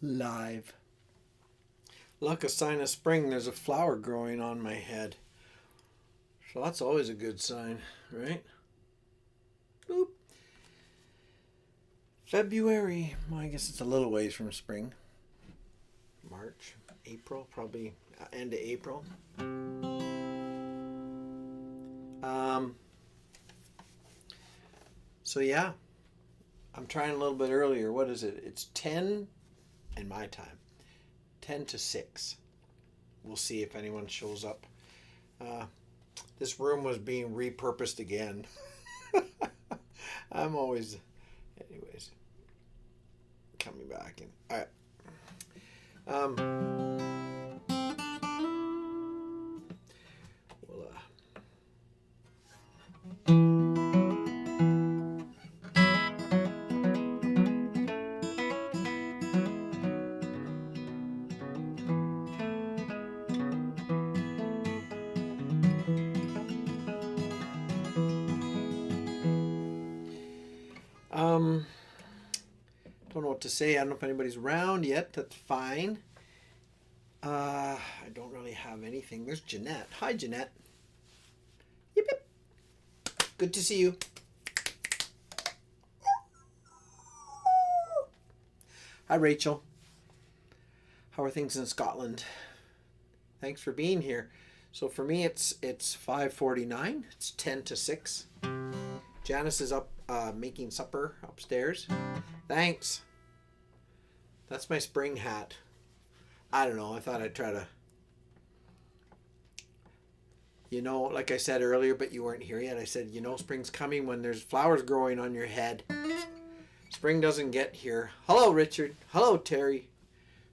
live. Like a sign of spring, there's a flower growing on my head. So that's always a good sign, right? Boop. February. Well, I guess it's a little ways from spring. March, April, probably end of April. So yeah, I'm trying a little bit earlier. What is it? It's 10 in my time. 10 to 6. We'll see if anyone shows up. This room was being repurposed again. I'm always, anyways, coming back in. All right. We'll, don't know what to say. I don't know if anybody's around yet. That's fine. I don't really have anything. There's Jeanette. Hi, Jeanette. Yip, yip. Good to see you. Hi, Rachel. How are things in Scotland? Thanks for being here. So for me, it's 5:49. It's 10 to 6. Janice is up making supper upstairs. Thanks. That's my spring hat. I don't know. I thought I'd try to, like I said earlier, but you weren't here yet. I said, spring's coming when there's flowers growing on your head. Spring doesn't get here. Hello, Richard. Hello, Terry.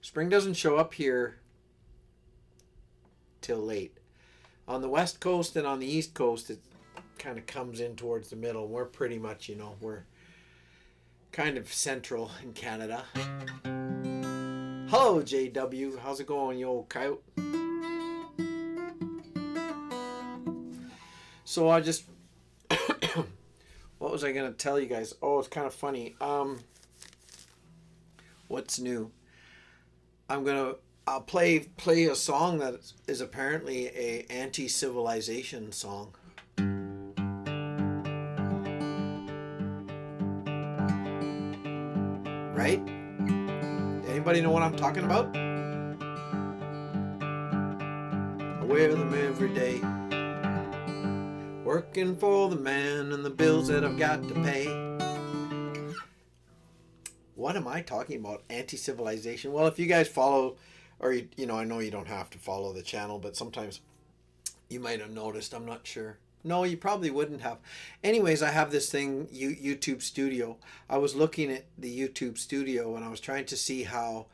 Spring doesn't show up here till late. On the West Coast and on the East Coast, it kind of comes in towards the middle. We're pretty much, we're kind of central in Canada. Hello, JW. How's it going, you old coyote? So I just... what was I going to tell you guys? Oh, it's kind of funny. What's new? I'll play a song that is apparently a anti-civilization song. Right? Anybody know what I'm talking about? I wear them every day, working for the man and the bills that I've got to pay. What am I talking about? Anti-civilization? Well, if you guys follow, or I know you don't have to follow the channel, but sometimes you might have noticed. I'm not sure. No, you probably wouldn't have. Anyways, I have this thing, YouTube Studio. I was looking at the YouTube Studio and I was trying to see how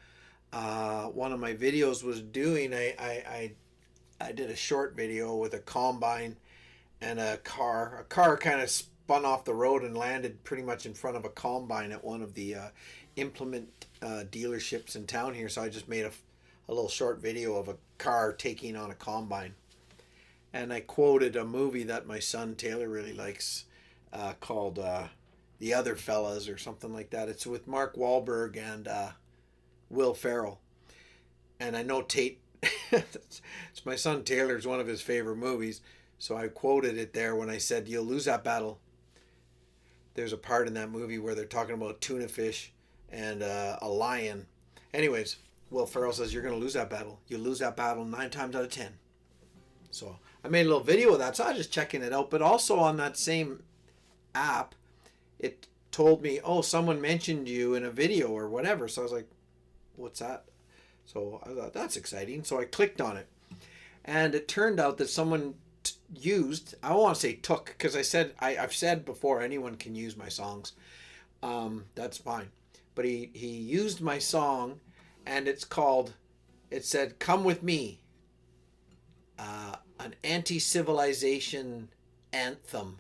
one of my videos was doing. I did a short video with a combine and a car. A car kind of spun off the road and landed pretty much in front of a combine at one of the implement dealerships in town here. So I just made a little short video of a car taking on a combine. And I quoted a movie that my son Taylor really likes called The Other Fellas or something like that. It's with Mark Wahlberg and Will Ferrell. And I know Tate, it's my son Taylor's one of his favorite movies. So I quoted it there when I said, you'll lose that battle. There's a part in that movie where they're talking about tuna fish and a lion. Anyways, Will Ferrell says, you're going to lose that battle. You'll lose that battle 9 times out of 10. So I made a little video of that, so I was just checking it out. But also on that same app, it told me, oh, someone mentioned you in a video or whatever. So I was like, what's that? So I thought, that's exciting. So I clicked on it. And it turned out that someone used, I don't want to say took, because I've said before, anyone can use my songs. That's fine. But he used my song, and it said, Come With Me. An anti-civilization anthem.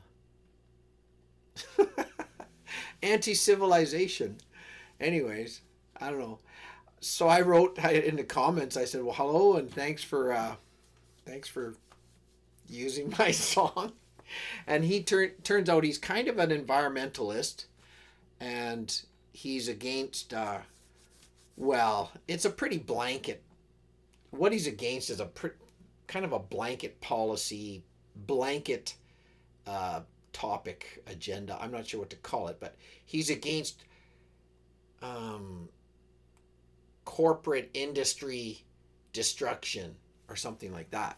Anti-civilization. Anyways, I don't know. So I wrote in the comments, I said, well, hello, and thanks for using my song. And he turns out he's kind of an environmentalist, and he's against Well, it's a pretty blanket. What he's against is kind of a blanket policy, blanket uh, topic agenda. I'm not sure what to call it, but he's against um, corporate industry destruction or something like that.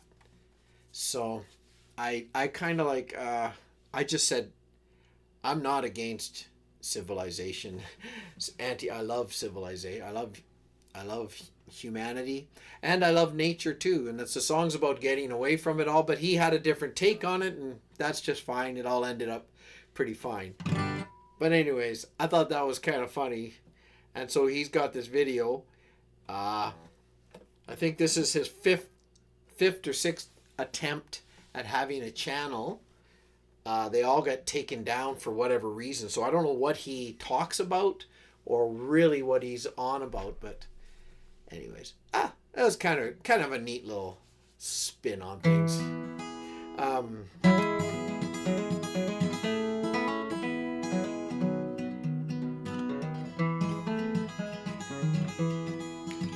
So I kind of like I just said I'm not against civilization. I love civilization. I love humanity, and I love nature too. And it's the song's about getting away from it all, but he had a different take on it, and that's just fine. It all ended up pretty fine. But anyways, I thought that was kind of funny, and so he's got this video. I think this is his fifth or sixth attempt at having a channel. They all got taken down for whatever reason, so I don't know what he talks about or really what he's on about. But anyways, that was kind of a neat little spin on things.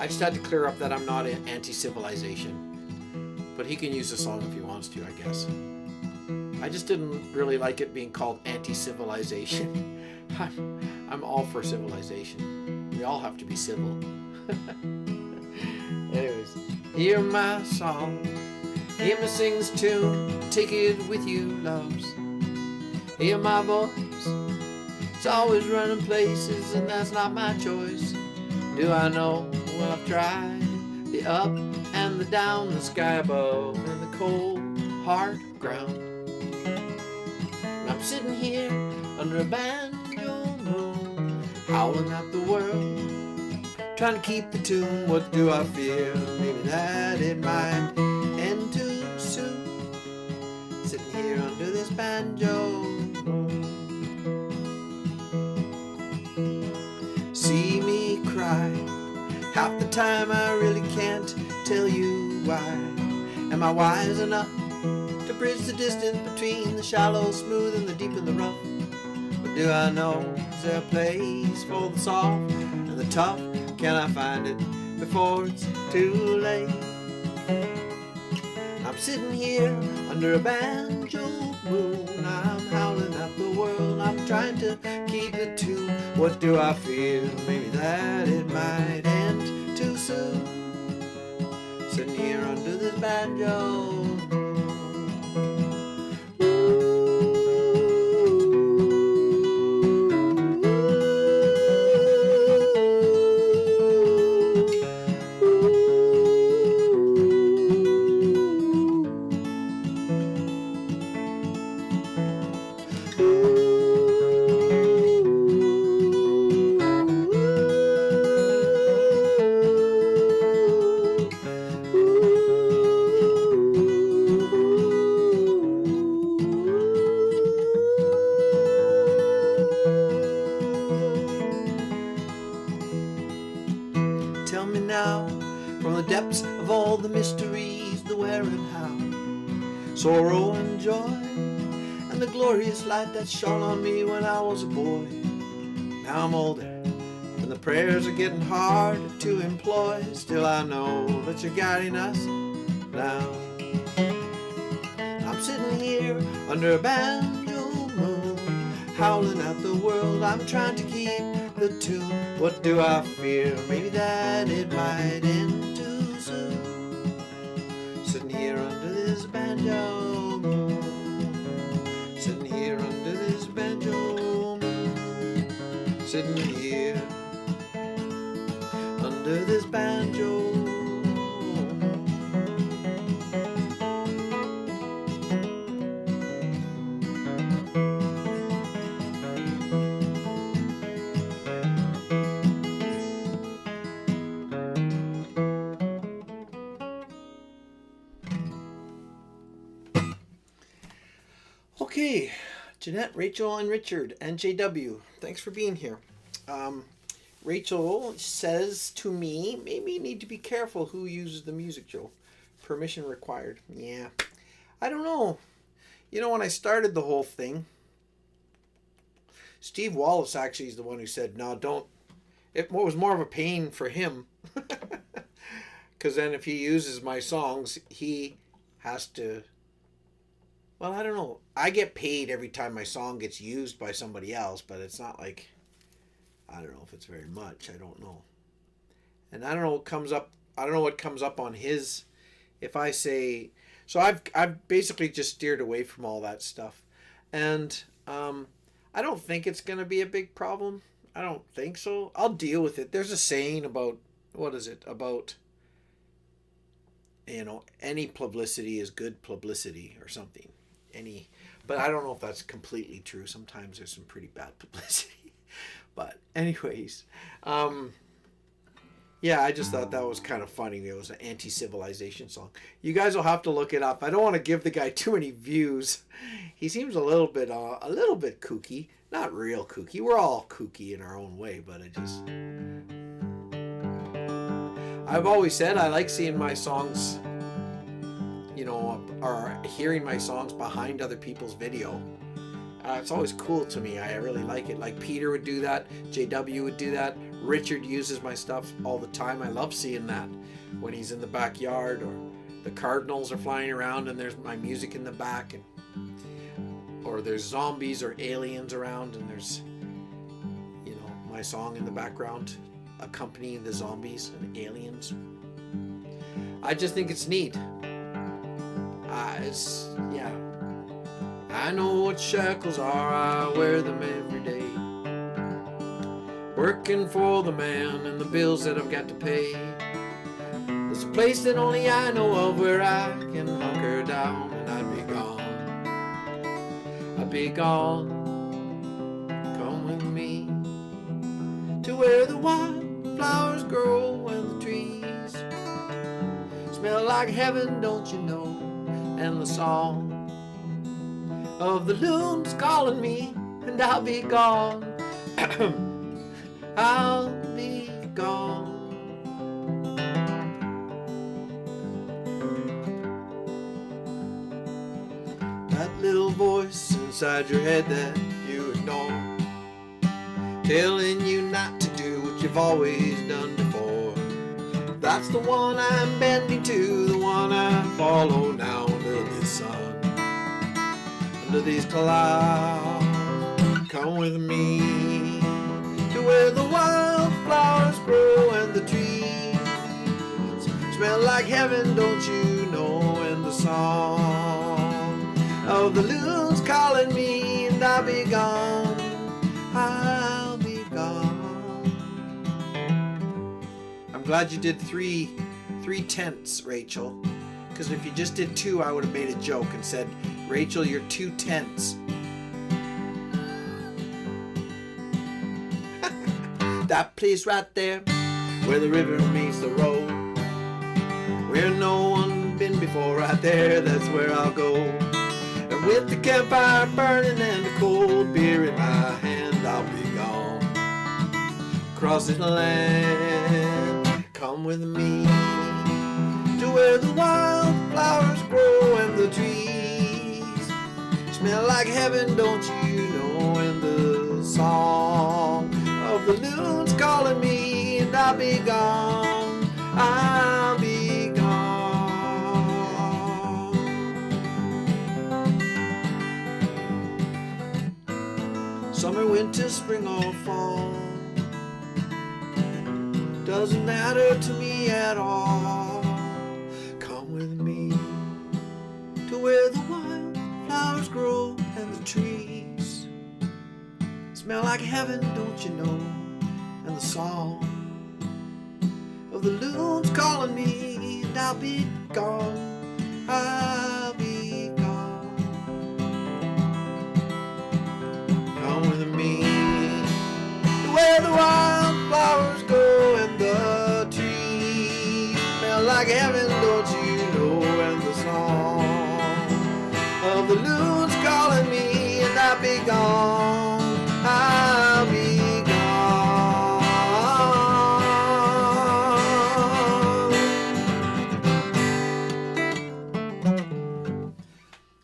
I just had to clear up that I'm not anti-civilization, but he can use the song if he wants to, I guess. I just didn't really like it being called anti-civilization. I'm all for civilization. We all have to be civil. Anyways, hear my song, hear my sings tune, take it with you, loves. Hear my voice, it's always running places, and that's not my choice. Do I know? Well, I've tried the up and the down, the sky above and the cold, hard ground. And I'm sitting here under a banjo moon, howling at the world, trying to keep the tune. What do I fear? Maybe that it might end too soon. Sitting here under this banjo moon. See me cry. Half the time I really can't tell you why. Am I wise enough to bridge the distance between the shallow, smooth, and the deep and the rough? But do I know, is there a place for the soft and the tough? Can I find it before it's too late? I'm sitting here under a banjo moon, I'm howling at the world, I'm trying to keep the tune. What do I feel? Maybe that it might end too soon. Sitting here under this banjo. Tell me now, from the depths of all the mysteries, the where and how, sorrow and joy, and the glorious light that shone on me when I was a boy. Now I'm older, and the prayers are getting hard to employ. Still I know that you're guiding us now. I'm sitting here under a banjo moon, howling at the world, I'm trying to keep the tune. What do I fear? Maybe that it might end too soon. Sitting here under this banjo moon, sitting here under this banjo moon, sitting here under this banjo. Okay, Jeanette, Rachel, and Richard, and JW, thanks for being here. Rachel says to me, maybe you need to be careful who uses the music, Joe. Permission required. Yeah, I don't know. You know, when I started the whole thing, Steve Wallace actually is the one who said, no, don't, it was more of a pain for him. Because then if he uses my songs, he has to. Well, I don't know. I get paid every time my song gets used by somebody else, but it's not like, I don't know if it's very much. I don't know. And I don't know what comes up. I don't know what comes up on his. If I say, so I've basically just steered away from all that stuff, and I don't think it's gonna be a big problem. I don't think so. I'll deal with it. There's a saying about, what is it about? Any publicity is good publicity or something. But I don't know if that's completely true. Sometimes there's some pretty bad publicity. But anyways, yeah, I just thought that was kind of funny. It was an anti-civilization song. You guys will have to look it up. I don't want to give the guy too many views. He seems a little bit kooky. Not real kooky. We're all kooky in our own way, but I've always said I like seeing my songs, or hearing my songs behind other people's video. It's always cool to me. I really like it. Like Peter would do that. JW would do that. Richard uses my stuff all the time. I love seeing that when he's in the backyard, or the cardinals are flying around and there's my music in the back, or there's zombies or aliens around and there's my song in the background accompanying the zombies and aliens. I just think it's neat. Yeah. I know what shackles are, I wear them every day. Working for the man and the bills that I've got to pay. There's a place that only I know of where I can hunker down, and I'd be gone. I'd be gone. Come with me to where the wildflowers grow and the trees smell like heaven, don't you know? And the song of the loon's calling me, and I'll be gone. I'll be gone. That little voice inside your head that you ignore, telling you not to do what you've always done before. That's the one I'm bending to, the one I follow now under this sun, under these clouds. Come with me to where the wildflowers grow and the trees smell like heaven, don't you know? And the song of the loon's calling me, and I'll be gone. I'll be gone. I'm glad you did three tenths, Rachel. Because if you just did two, I would have made a joke and said, Rachel, you're 2 tenths. That place right there, where the river meets the road, where no one been before, right there, that's where I'll go. And with the campfire burning and the cold beer in my hand, I'll be gone. Across this land, come with me to where the wildflowers grow and the trees smell like heaven, don't you know? And the song of the loon's calling me, and I'll be gone. I'll be gone. Summer, winter, spring or fall, doesn't matter to me at all. Come with me to where the wildflowers grow and the trees smell like heaven, don't you know? And the song of the loon's calling me, and I'll be gone. I'll be gone. Come with me to where the wildflowers grow and the trees smell like heaven, don't you know? And the song of the loon's calling me, and I'll be gone. I'll be gone.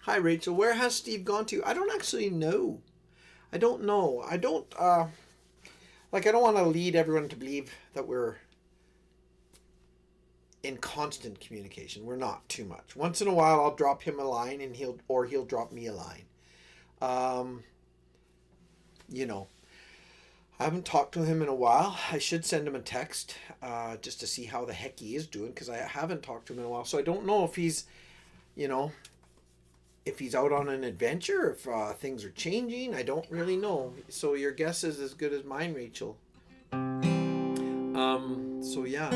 Hi Rachel, where has Steve gone to? I don't actually know. I don't know. like, I don't want to lead everyone to believe that we're in constant communication. We're not too much. Once in a while, I'll drop him a line, and he'll drop me a line. You know, I haven't talked to him in a while. I should send him a text just to see how the heck he is doing, because I haven't talked to him in a while. So I don't know if he's, you know, if he's out on an adventure, if things are changing. I don't really know. So your guess is as good as mine, Rachel. So yeah.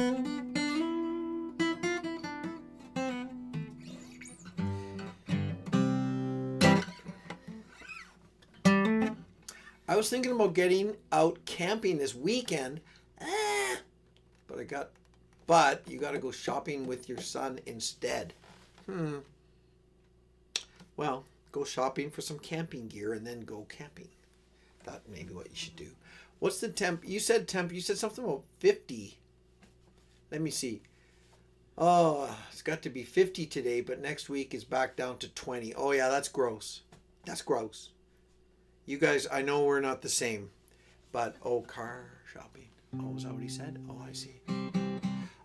I was thinking about getting out camping this weekend, but you got to go shopping with your son instead. Well, go shopping for some camping gear and then go camping. That may be what you should do. What's the temp? You said something about 50. Let me see. Oh, it's got to be 50 today, but next week is back down to 20. Oh yeah, that's gross. That's gross. You guys, I know we're not the same, but car shopping. Oh, is that what he said? Oh, I see.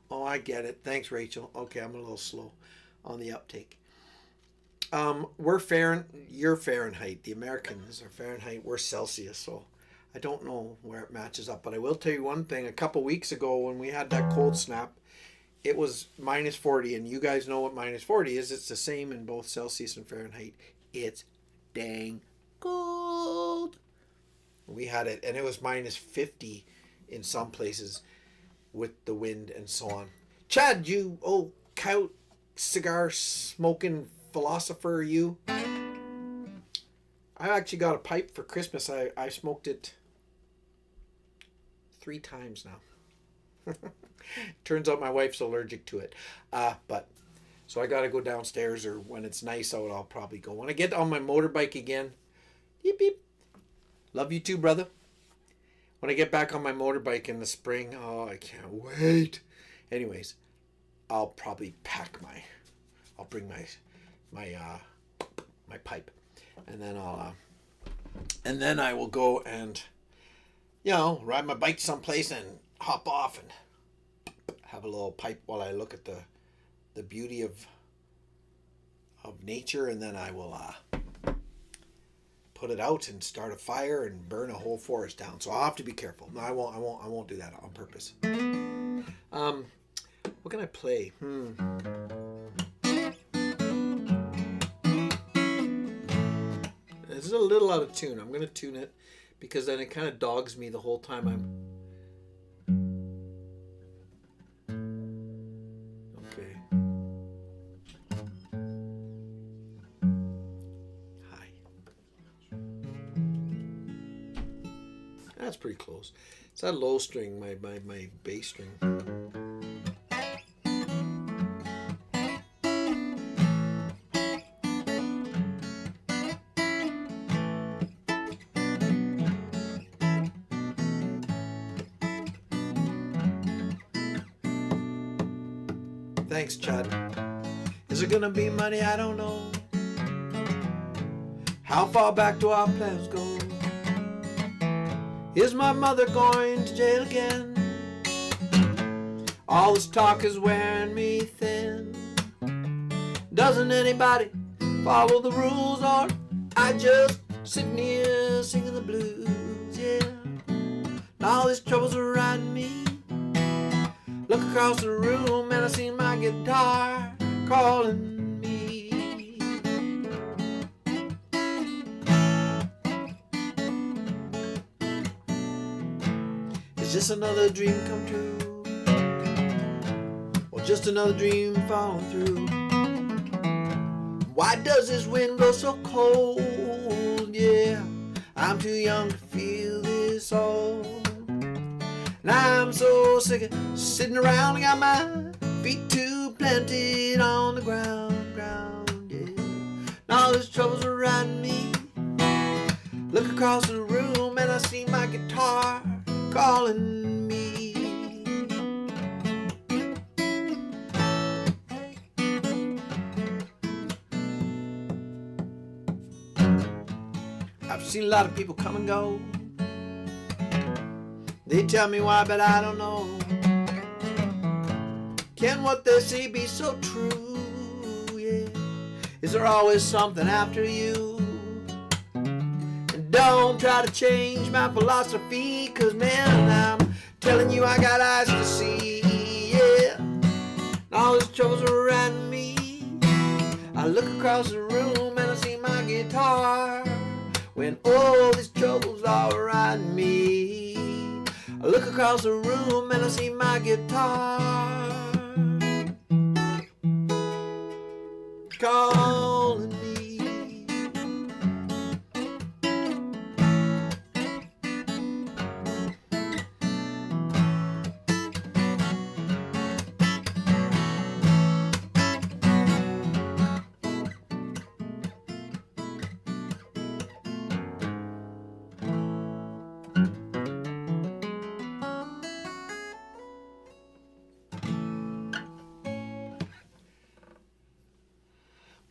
Oh, I get it. Thanks, Rachel. Okay, I'm a little slow on the uptake. You're Fahrenheit. The Americans are Fahrenheit. We're Celsius, so I don't know where it matches up. But I will tell you one thing. A couple weeks ago when we had that cold snap, it was minus 40, and you guys know what minus 40 is. It's the same in both Celsius and Fahrenheit. It's dang cold. We had it, and it was minus 50 in some places with the wind and so on. Chad, you old cow cigar smoking philosopher, you. I actually got a pipe for Christmas. I smoked it 3 times now. Turns out my wife's allergic to it. So I got to go downstairs, or when it's nice out, I'll probably go. When I get on my motorbike again, beep, beep. Love you too, brother. When I get back on my motorbike in the spring, oh, I can't wait. Anyways, I'll probably I'll bring my pipe, and then I will go and, ride my bike someplace and hop off and have a little pipe while I look at the beauty of nature, and then I will put it out and start a fire and burn a whole forest down. So I'll have to be careful. No, I won't do that on purpose. What can I play? This is a little out of tune. I'm going to tune it because then it kind of dogs me the whole time Okay. Hi. That's pretty close. It's that low string, my bass string. Thanks, Chad. Is it gonna be money? I don't know. How far back do our plans go? Is my mother going to jail again? All this talk is wearing me thin. Doesn't anybody follow the rules, or I just sitting here singing the blues? Yeah. And all these troubles are riding me. Look across the room and I see my guitar calling me. Is this another dream come true? Or just another dream falling through? Why does this wind blow so cold? Yeah, I'm too young to feel this old. And I'm so sick of sitting around and got my feet too planted on the ground, yeah. And all these troubles are riding me. Look across the room and I see my guitar calling me. I've seen a lot of people come and go. They tell me why, but I don't know. Can what they say be so true? Yeah. Is there always something after you? And don't try to change my philosophy, 'cause man, I'm telling you I got eyes to see. Yeah. And all these troubles around me. I look across the room and I see my guitar. When all these troubles are around me, I look across the room and I see my guitar calling me.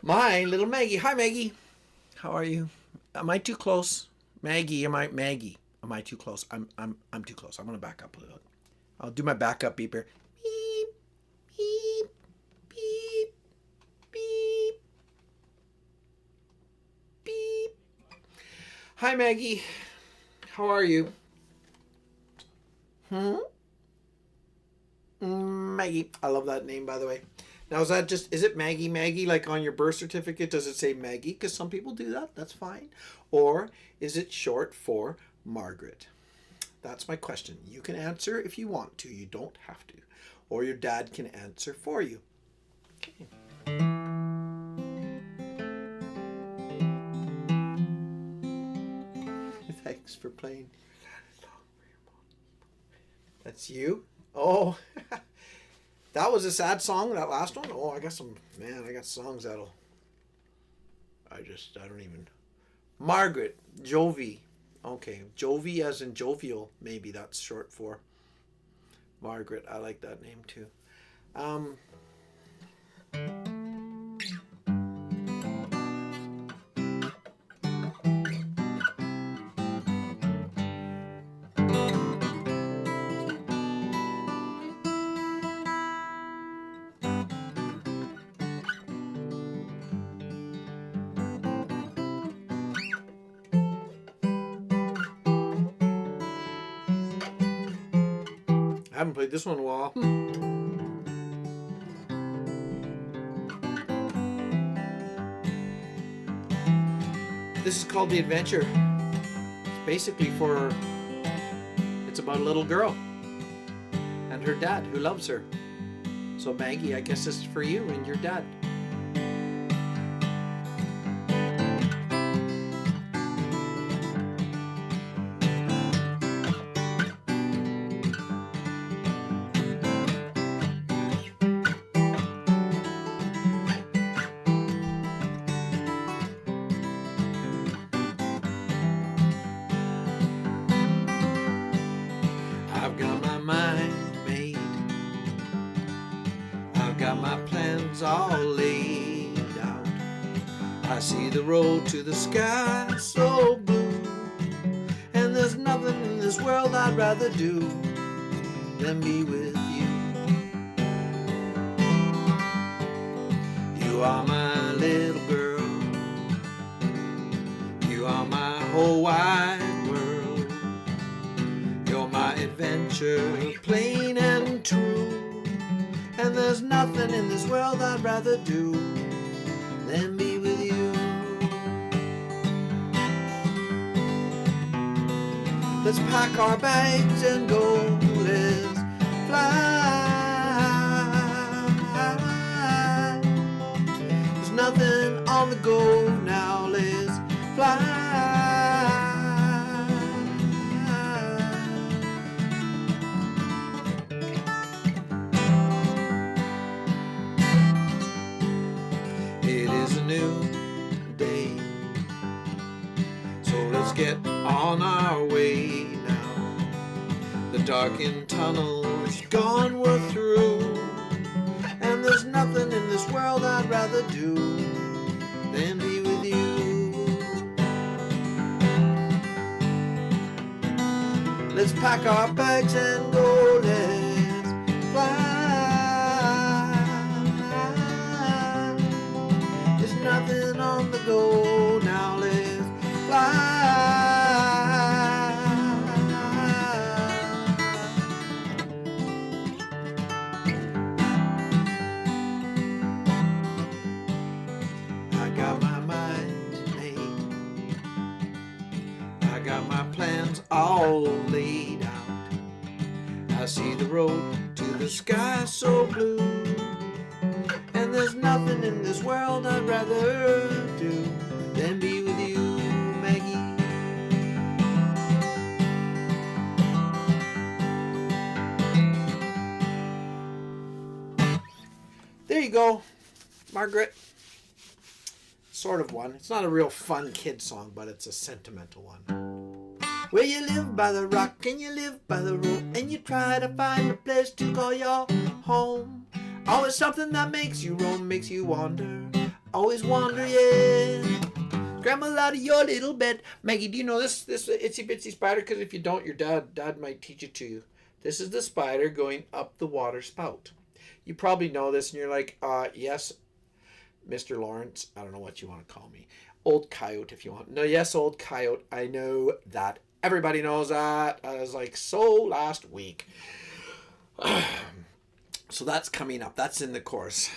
My little Maggie. Hi, Maggie. How are you? Am I too close? Maggie, am I too close? I'm too close. I'm gonna back up a little. I'll do my backup beeper. Beep, beep, beep, beep, beep. Hi, Maggie. How are you? Maggie. I love that name, by the way. Now, is it Maggie, like on your birth certificate? Does it say Maggie? Because some people do that. That's fine. Or is it short for Margaret? That's my question. You can answer if you want to. You don't have to. Or your dad can answer for you. Okay. Thanks for playing. That's you? Oh, that was a sad song, that last one? Oh, I got songs I don't even. Margaret, Jovi. Okay, Jovi as in jovial, maybe that's short for Margaret. I like that name too. I haven't played this one in a while. This is called The Adventure. It's about a little girl and her dad who loves her. So Maggie, I guess this is for you and your dad. I've got my mind made. I've got my plans all laid out. I see the road to the sky so blue, and there's nothing in this world I'd rather do than be with you. You are my little girl. You are my whole wide world. You're my adventure, plain and true. And there's nothing in this world I'd rather do than be with you. Let's pack our bags and go, let's fly. There's nothing on the go now, let's fly. It is a new day, so let's get on our way now. The darkened tunnel is gone, we're through, and there's nothing in this world I'd rather do than be with you. Let's pack our bags and go, let's fly. There's nothing on the go, now let's fly. I got my mind made. I got my plans all laid out. I see the road to the sky so blue, and there's nothing in this world I'd rather do than be with you, Maggie. There you go, Margaret. Sort of one. It's not a real fun kid song, but it's a sentimental one. Where you live by the rock and you live by the road, and you try to find a place to call your home. Always something that makes you roam, makes you wander. Always wonder, yeah. Scramble out of your little bed. Maggie, do you know this itsy bitsy spider? Because if you don't, your dad might teach it to you. This is the spider going up the water spout. You probably know this, and you're like, yes, Mr. Lawrence. I don't know what you want to call me. Old Coyote, if you want. No, yes, Old Coyote. I know that. Everybody knows that. I was like, so last week. So that's coming up. That's in the course.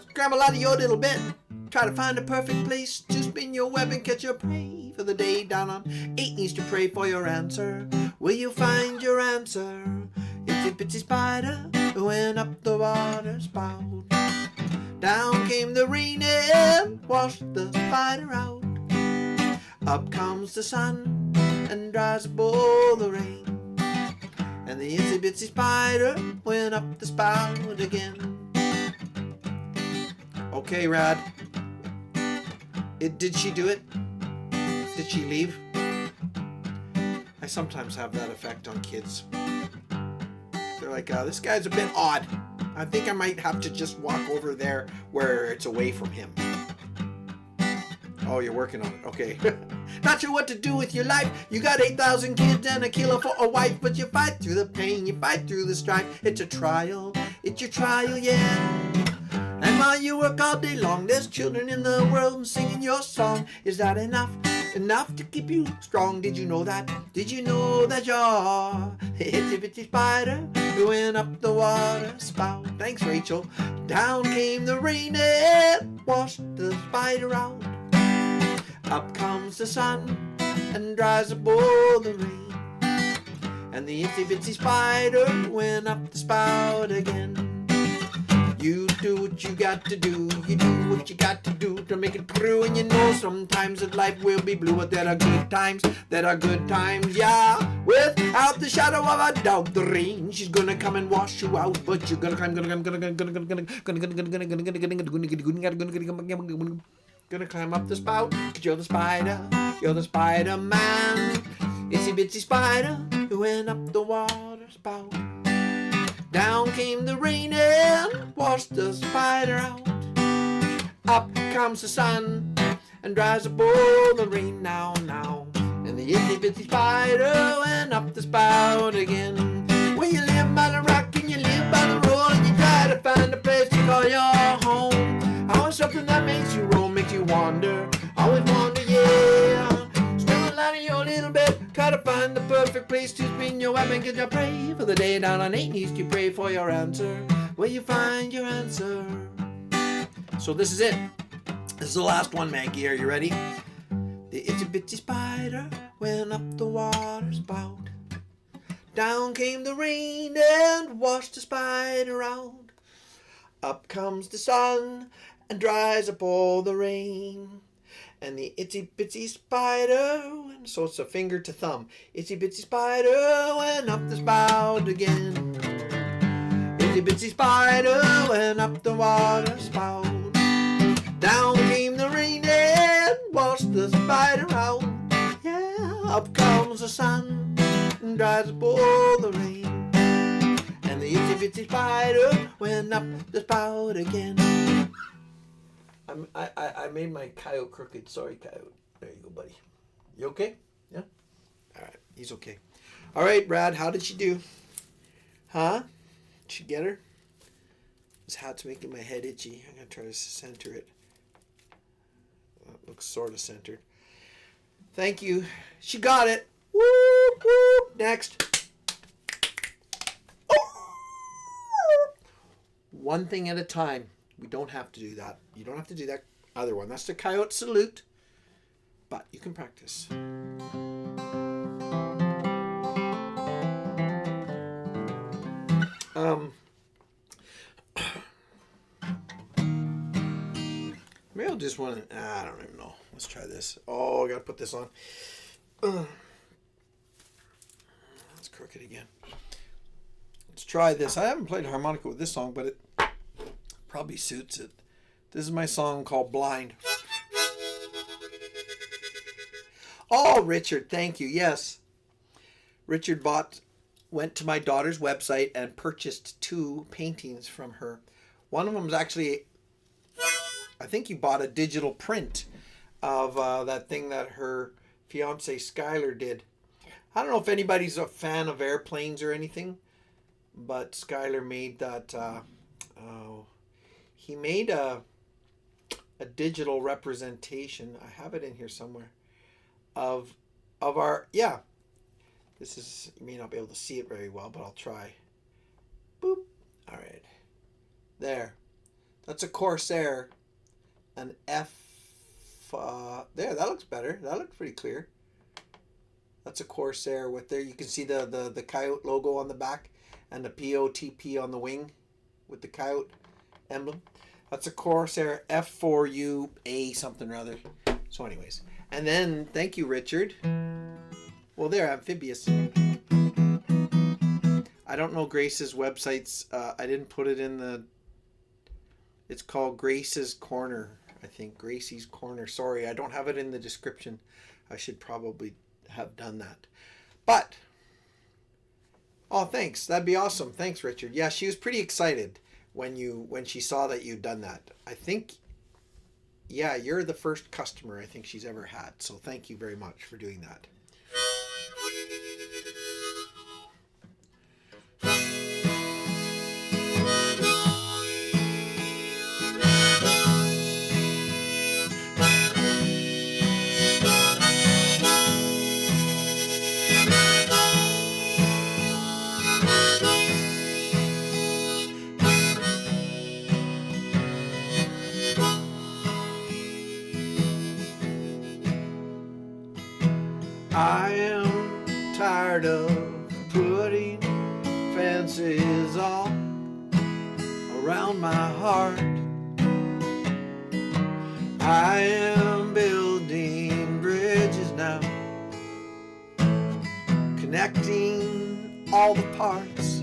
Scramble out of your little bed. Try to find a perfect place to spin your web and catch your prey for the day. Down on 8 knees to pray for your answer. Will you find your answer? Itsy bitsy spider went up the water spout. Down came the rain and washed the spider out. Up comes the sun and dries up all the rain. And the itsy bitsy spider went up the spout again. Okay, Rad. Did she do it? Did she leave? I sometimes have that effect on kids. They're like, this guy's a bit odd. I think I might have to just walk over there where it's away from him. Oh, you're working on it. Okay. Not sure what to do with your life. You got 8,000 kids and a killer for a wife, but you fight through the pain, you fight through the strife. It's a trial. It's your trial, yeah. And while you work all day long, there's children in the world singing your song. Is that enough? Enough to keep you strong? Did you know that? Did you know that you're itsy bitsy spider who went up the water spout? Thanks, Rachel. Down came the rain and washed the spider out. Up comes the sun and dries up all the rain. And the itsy bitsy spider went up the spout again. You do what you got to do, you do what you got to do to make it through. And you know sometimes that life will be blue, but there are good times, yeah. Without the shadow of a doubt, the rain, she's gonna come and wash you out. But you're gonna climb, gonna climb up the spout, 'cause you're the Spider-Man. Itsy bitsy spider who went up the water spout. Down came the rain and washed the spider out. Up comes the sun and dries up all the rain now. And the itsy bitsy spider went up the spout again. When you live by the rock and you live by the road, and you try to find a place to call your home. Always something that makes you roam, makes you wander. Always wonder, yeah. Scramble out of your little bed, try to find the perfect place to spin your web and get your prey for the day. Down on 8 knees to pray for your answer. Where you find your answer? So this is it. This is the last one, Maggie. Are you ready? The itsy bitsy spider went up the water spout. Down came the rain and washed the spider out. Up comes the sun and dries up all the rain. And the itsy bitsy spider, so it's a finger to thumb. Itsy bitsy spider went up the spout again. Itsy bitsy spider went up the water spout. Down came the rain and washed the spider out. Yeah, up comes the sun and dries up all the rain. And the itsy bitsy spider went up the spout again. I made my coyote crooked. Sorry, coyote. There you go, buddy. You okay? Yeah? All right. He's okay. All right, Brad, how did she do? Huh? Did she get her? This hat's making my head itchy. I'm going to try to center it. It looks sort of centered. Thank you. She got it. Whoop, whoop. Next. Oh! One thing at a time. We don't have to do that. You don't have to do that other one. That's the coyote salute. But you can practice. Maybe I'll just want to, I don't even know. Let's try this. Oh, I got to put this on. It's crooked again. Let's try this. I haven't played harmonica with this song, but it probably suits it. This is my song called Blind. Oh, Richard, thank you. Yes. Richard went to my daughter's website and purchased 2 paintings from her. One of them is actually, I think he bought a digital print of that thing that her fiance Skylar did. I don't know if anybody's a fan of airplanes or anything, but Skylar made that. He made a digital representation. I have it in here somewhere of our, yeah. This is, you may not be able to see it very well, but I'll try. Boop. All right. There. That's a Corsair. An F. There, that looks better. That looks pretty clear. That's a Corsair with there. You can see the coyote logo on the back and the POTP on the wing with the coyote emblem. That's a Corsair F4UA something or other. So anyways. And then, thank you, Richard. Well, there, amphibious. I don't know Grace's websites. I didn't put it in the... It's called Grace's Corner, I think. Gracie's Corner. Sorry, I don't have it in the description. I should probably have done that. But... Oh, thanks. That'd be awesome. Thanks, Richard. Yeah, she was pretty excited when she saw that you'd done that. I think... Yeah, you're the first customer I think she's ever had. So thank you very much for doing that. I am tired of putting fences all around my heart. I am building bridges now, connecting all the parts.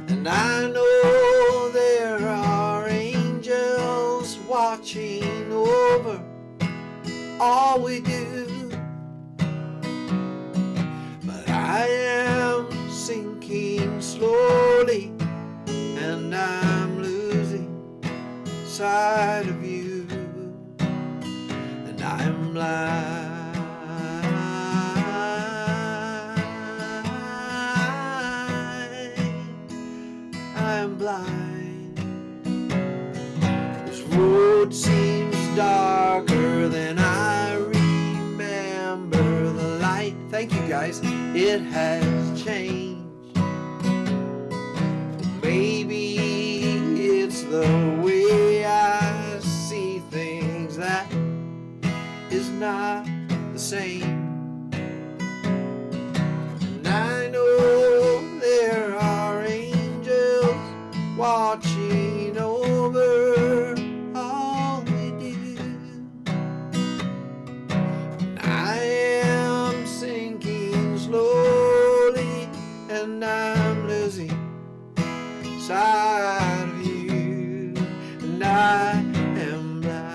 And I know there are angels watching over all we do. But I am sinking slowly, and I'm losing sight of you, and I'm blind. I'm blind. This road seems darker than I remember the light. Thank you guys. It has changed. Maybe it's the way I see things that is not the same. And I know there are angels watching over all we do. I am sinking slowly, and I'm losing sight of you, and I am blind.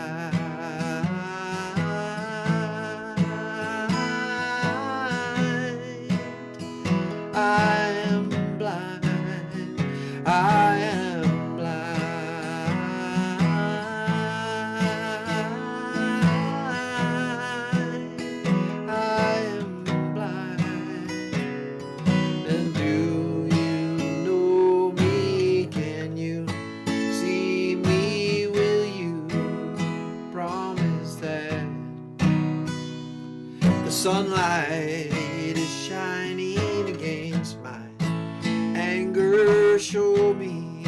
I am blind. I am blind. I am sunlight is shining against my anger. Show me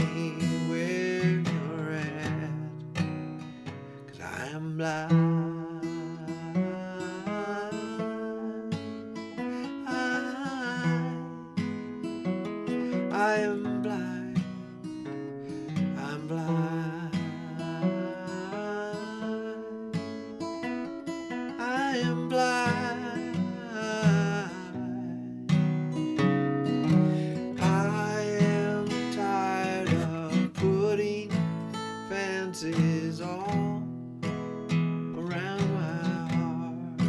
where you're at, 'cause I am blind. I am blind. I'm blind. I am blind. I am tired of putting fences all around my heart.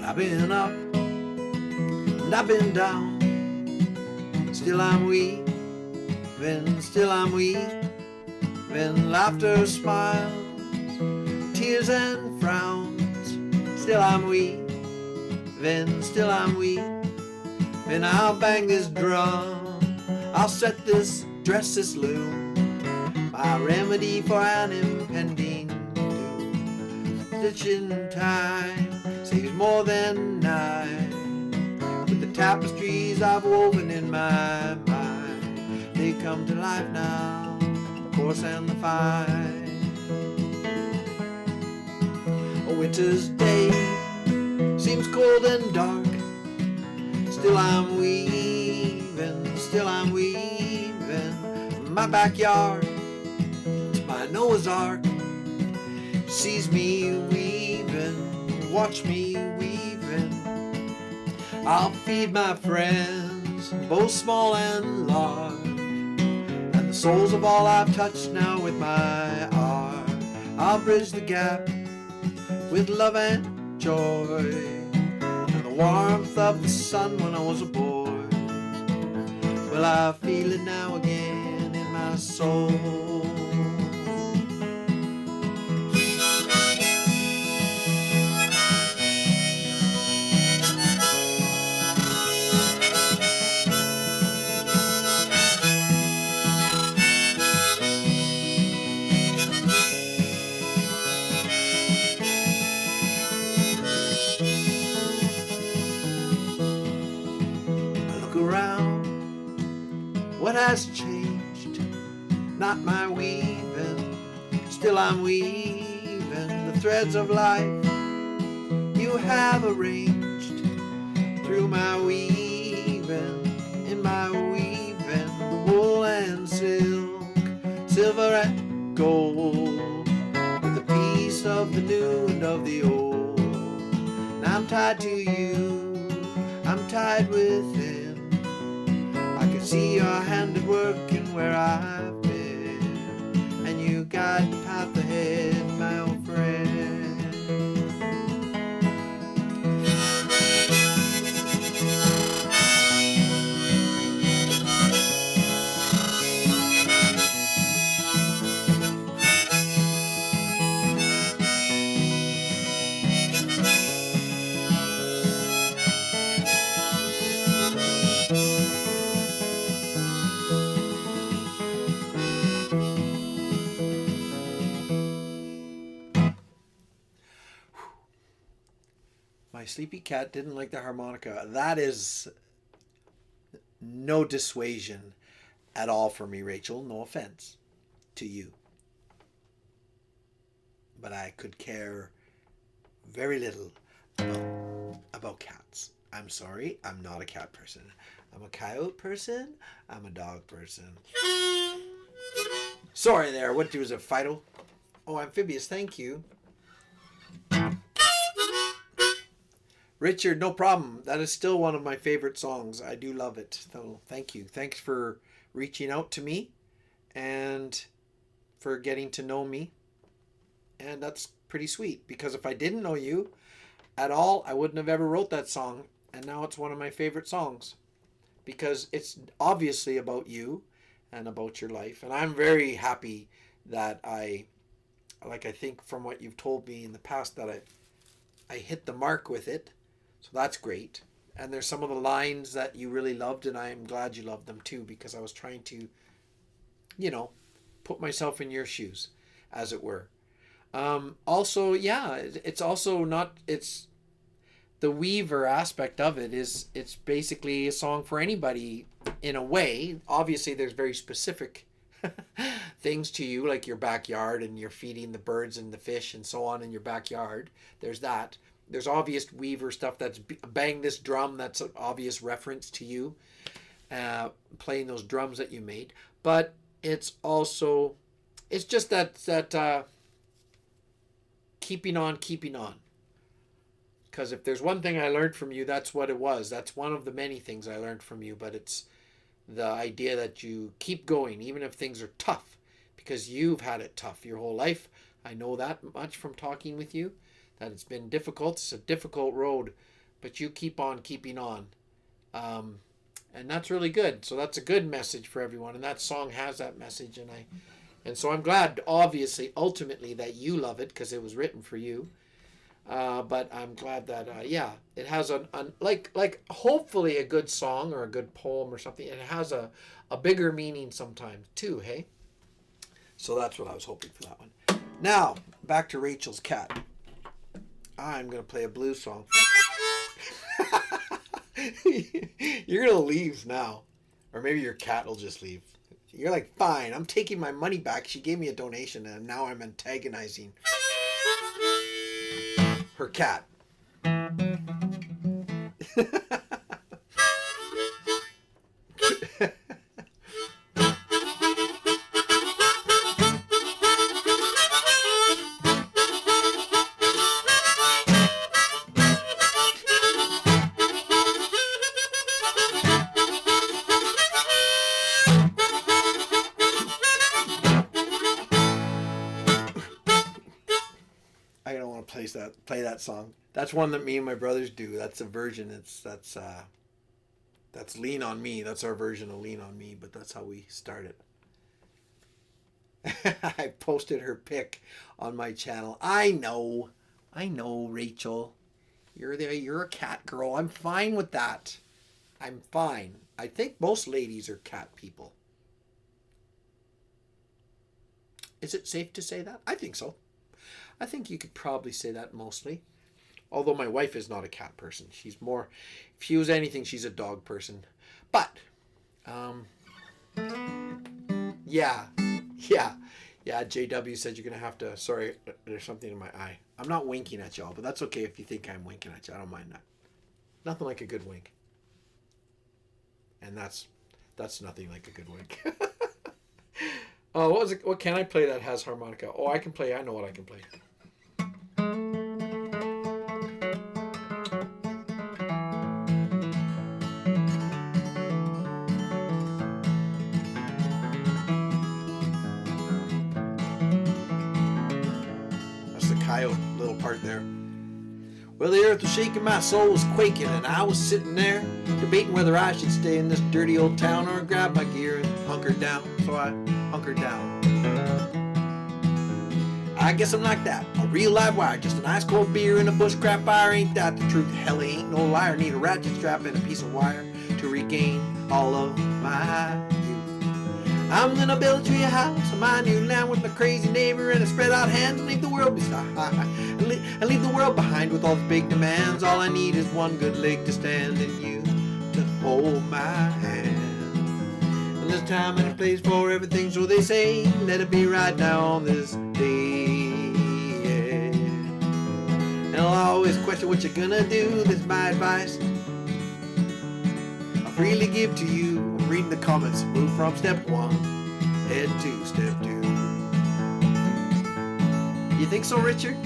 I've been up and I've been down, still I'm weeping, still I'm weeping. Laughter, smiles, tears and frowns, still I'm weeping, still I'm weeping. I'll bang this drum, I'll set this dress, this loom, my remedy for an impending doom. Stitching time saves more than night, with the tapestries I've woven in my mind. They come to life now, the coarse and the fine. A winter's day seems cold and dark, still I'm weaving, still I'm weaving. My backyard, it's my Noah's Ark, sees me weaving, watch me weaving. I'll feed my friends, both small and large, and the souls of all I've touched now with my art. I'll bridge the gap with love and joy, and the warmth of the sun when I was a boy. Well, I feel it now again in my soul. Around, what has changed? Not my weaving, still I'm weaving the threads of life you have arranged through my weaving, in my weaving, the wool and silk, silver and gold, with a piece of the new and of the old. And I'm tied to you, I'm tied within. I can see your hand at work in where I've been, and you guide the path ahead, my old friend. My sleepy cat didn't like the harmonica. That is no dissuasion at all for me, Rachel. No offense to you. But I could care very little about cats. I'm sorry, I'm not a cat person. I'm a coyote person. I'm a dog person. Sorry there, what was it, Fido? Oh, amphibious, thank you. Richard, no problem. That is still one of my favorite songs. I do love it. So thank you. Thanks for reaching out to me and for getting to know me. And that's pretty sweet, because if I didn't know you at all, I wouldn't have ever wrote that song. And now it's one of my favorite songs because it's obviously about you and about your life. And I'm very happy that I think from what you've told me in the past that I hit the mark with it. So that's great. And there's some of the lines that you really loved, and I'm glad you loved them too, because I was trying to, put myself in your shoes, as it were. Also, yeah, it's also not, it's the weaver aspect of it is it's basically a song for anybody in a way. Obviously, there's very specific things to you, like your backyard and you're feeding the birds and the fish and so on in your backyard. There's that. There's obvious weaver stuff that's bang this drum. That's an obvious reference to you playing those drums that you made. But it's also, it's just that keeping on. Because if there's one thing I learned from you, that's what it was. That's one of the many things I learned from you. But it's the idea that you keep going, even if things are tough, because you've had it tough your whole life. I know that much from talking with you, that it's been difficult. It's a difficult road, but you keep on keeping on. And that's really good. So that's a good message for everyone. And that song has that message. And so I'm glad, obviously, ultimately, that you love it because it was written for you. But I'm glad that, it has like hopefully a good song or a good poem or something. It has a bigger meaning sometimes too, hey? So that's what I was hoping for that one. Now, back to Rachel's cat. I'm going to play a blues song. You're going to leave now. Or maybe your cat will just leave. You're like, fine, I'm taking my money back. She gave me a donation and now I'm antagonizing her cat. I don't want to play that song. That's one that me and my brothers do. That's a version. That's Lean on Me. That's our version of Lean on Me, but that's how we start it. I posted her pic on my channel. I know, Rachel. You're a cat girl. I'm fine with that. I'm fine. I think most ladies are cat people. Is it safe to say that? I think so. I think you could probably say that mostly. Although my wife is not a cat person. She's more, if she was anything, she's a dog person. But, yeah. JW said you're going to have to, sorry, there's something in my eye. I'm not winking at y'all, but that's okay if you think I'm winking at you. I don't mind that. Nothing like a good wink. And that's nothing like a good wink. Oh, what was it? What can I play that has harmonica? Oh, I can play. I know what I can play. That's the coyote little part there. Well, the earth was shaking, my soul was quaking, and I was sitting there debating whether I should stay in this dirty old town or grab my gear and hunker down. So I hunkered down. I guess I'm like that, a real live wire, just an ice cold beer and a bushcraft fire. Ain't that the truth? Hell, he ain't no liar. Need a ratchet strap and a piece of wire to regain all of my youth. I'm gonna build a tree a house on my new land with my crazy neighbor and a spread out hand and leave the world and leave the world behind with all the big demands. All I need is one good leg to stand and you to hold my hand. And there's time and a place for everything, so they say, let it be right now on this day. Yeah. And I'll always question what you're gonna do. This is my advice. I freely give to you. I'm reading the comments. Move from step 1, head to step 2. You think so, Richard?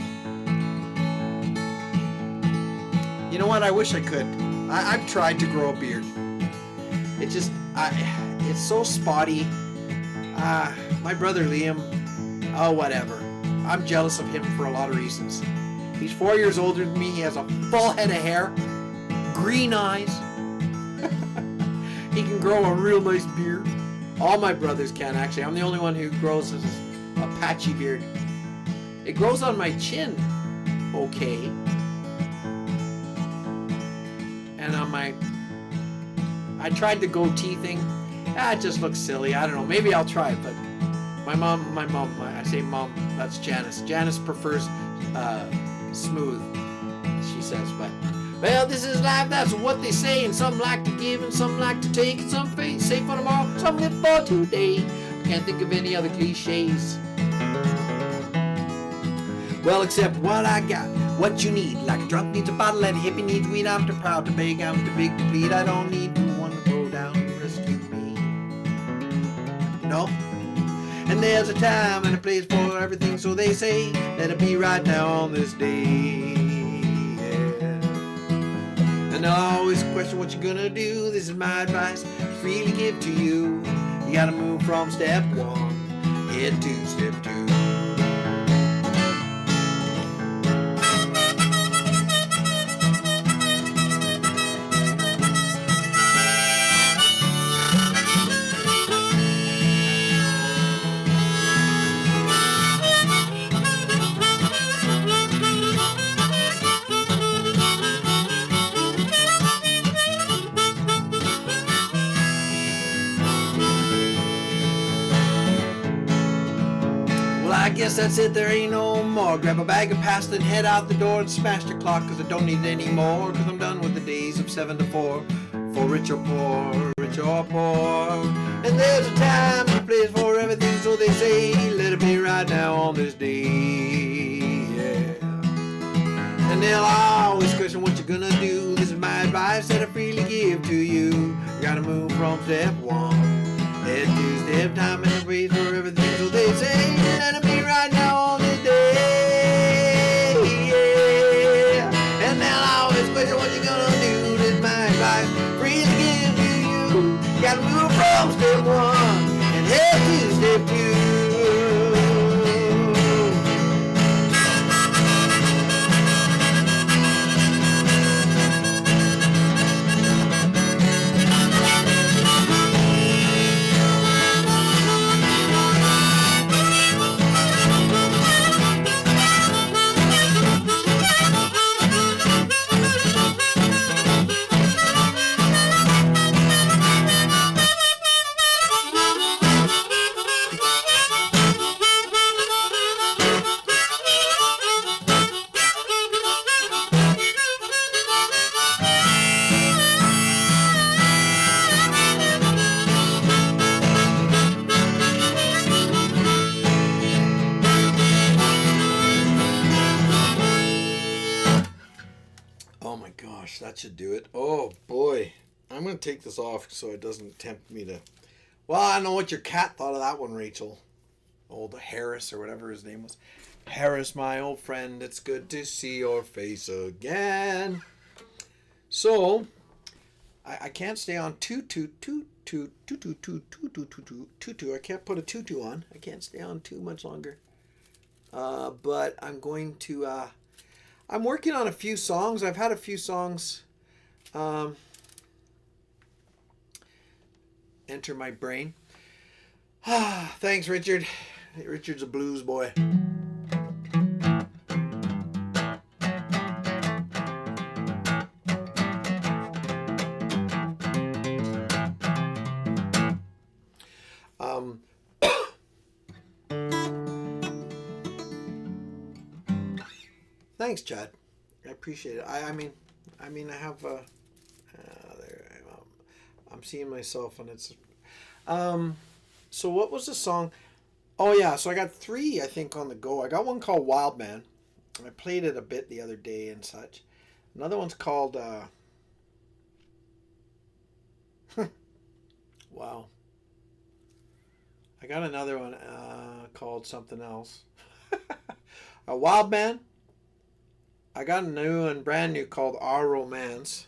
You know what? I wish I could. I've tried to grow a beard. It just, it's so spotty. My brother Liam, oh, whatever. I'm jealous of him for a lot of reasons. He's 4 years older than me. He has a full head of hair, green eyes. He can grow a real nice beard. All my brothers can, actually. I'm the only one who grows a patchy beard. It grows on my chin, okay. And on my, I tried the goatee thing. It just looks silly. I don't know. Maybe I'll try it, but my mom, I say mom, that's Janice. Janice prefers smooth, she says, but well, this is life, that's what they say, and some like to give and some like to take, and some save for tomorrow, some live for today. Can't think of any other cliches. Well, except what I got, what you need, like a drunk needs a bottle and a hippie needs weed. I'm too proud to beg, I'm too big to bleed. I don't need one to go down and rescue me. No? And there's a time and a place for everything, so they say, let it be right now on this day. Yeah. And I'll always question what you're gonna do. This is my advice, freely give to you. You gotta move from step 1, head to step 2. I guess that's it, there ain't no more. Grab a bag of pasta and head out the door and smash the clock, cause I don't need any more, cause I'm done with the days of 7 to 4. For rich or poor, rich or poor. And there's a time and a place for everything, so they say, let it be right now on this day. Yeah. And they'll always question what you're gonna do. This is my advice that I freely give to you. You gotta move from step 1, head to step, time and a place for everything, so they say, let it be right now on this day. Yeah. And they'll always question what you're gonna do. This is my advice, freely give to you. You gotta move from step 1 and head to step 2. Oh my gosh, that should do it. Oh boy. I'm going to take this off so it doesn't tempt me to... Well, I don't know what your cat thought of that one, Rachel. Old Harris or whatever his name was. Harris, my old friend, it's good to see your face again. So, I can't stay on tutu. I can't put a tutu on. I can't stay on too much longer. But I'm going to... I'm working on a few songs. I've had a few songs enter my brain. Thanks, Richard. Richard's a blues boy. Thanks, Chad. I appreciate it. I mean, I have there. I'm seeing myself, and it's. So what was the song? Oh yeah, so I got 3, I think, on the go. I got one called Wild Man. I played it a bit the other day and such. Another one's called wow. I got another one called something else. A Wild Man. I got a new and brand new called Our Romance.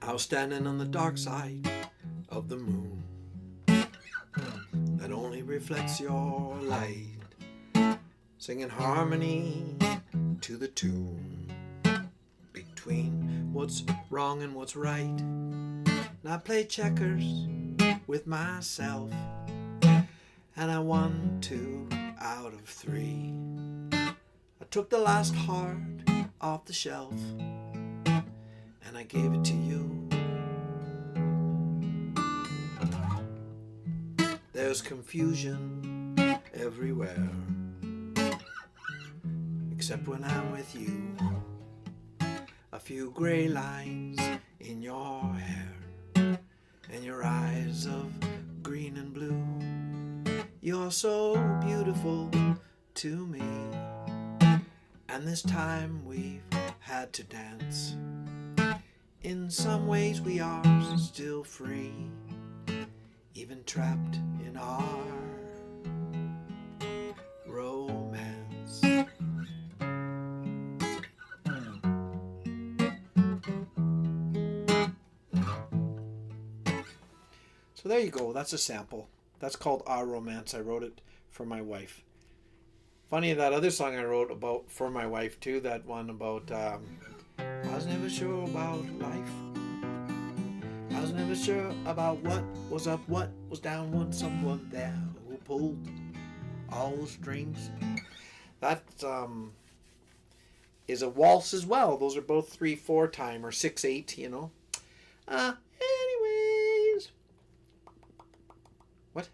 I was standing on the dark side of the moon that only reflects your light, singing harmony to the tune between what's wrong and what's right. And I play checkers with myself, and I won 2 out of 3. I took the last heart off the shelf and I gave it to you. There's confusion everywhere, except when I'm with you. A few gray lines in your hair and your eyes of green and blue. You're so beautiful to me, and this time we've had to dance. In some ways we are still free, even trapped in our romance. So there you go, that's a sample. That's called Our Romance. I wrote it for my wife. Funny, that other song I wrote about for my wife too, that one about I was never sure about life. I was never sure about what was up, what was down, was someone there who pulled all the strings. That is a waltz as well. Those are both 3/4 time or 6/8, you know. Anyways. What?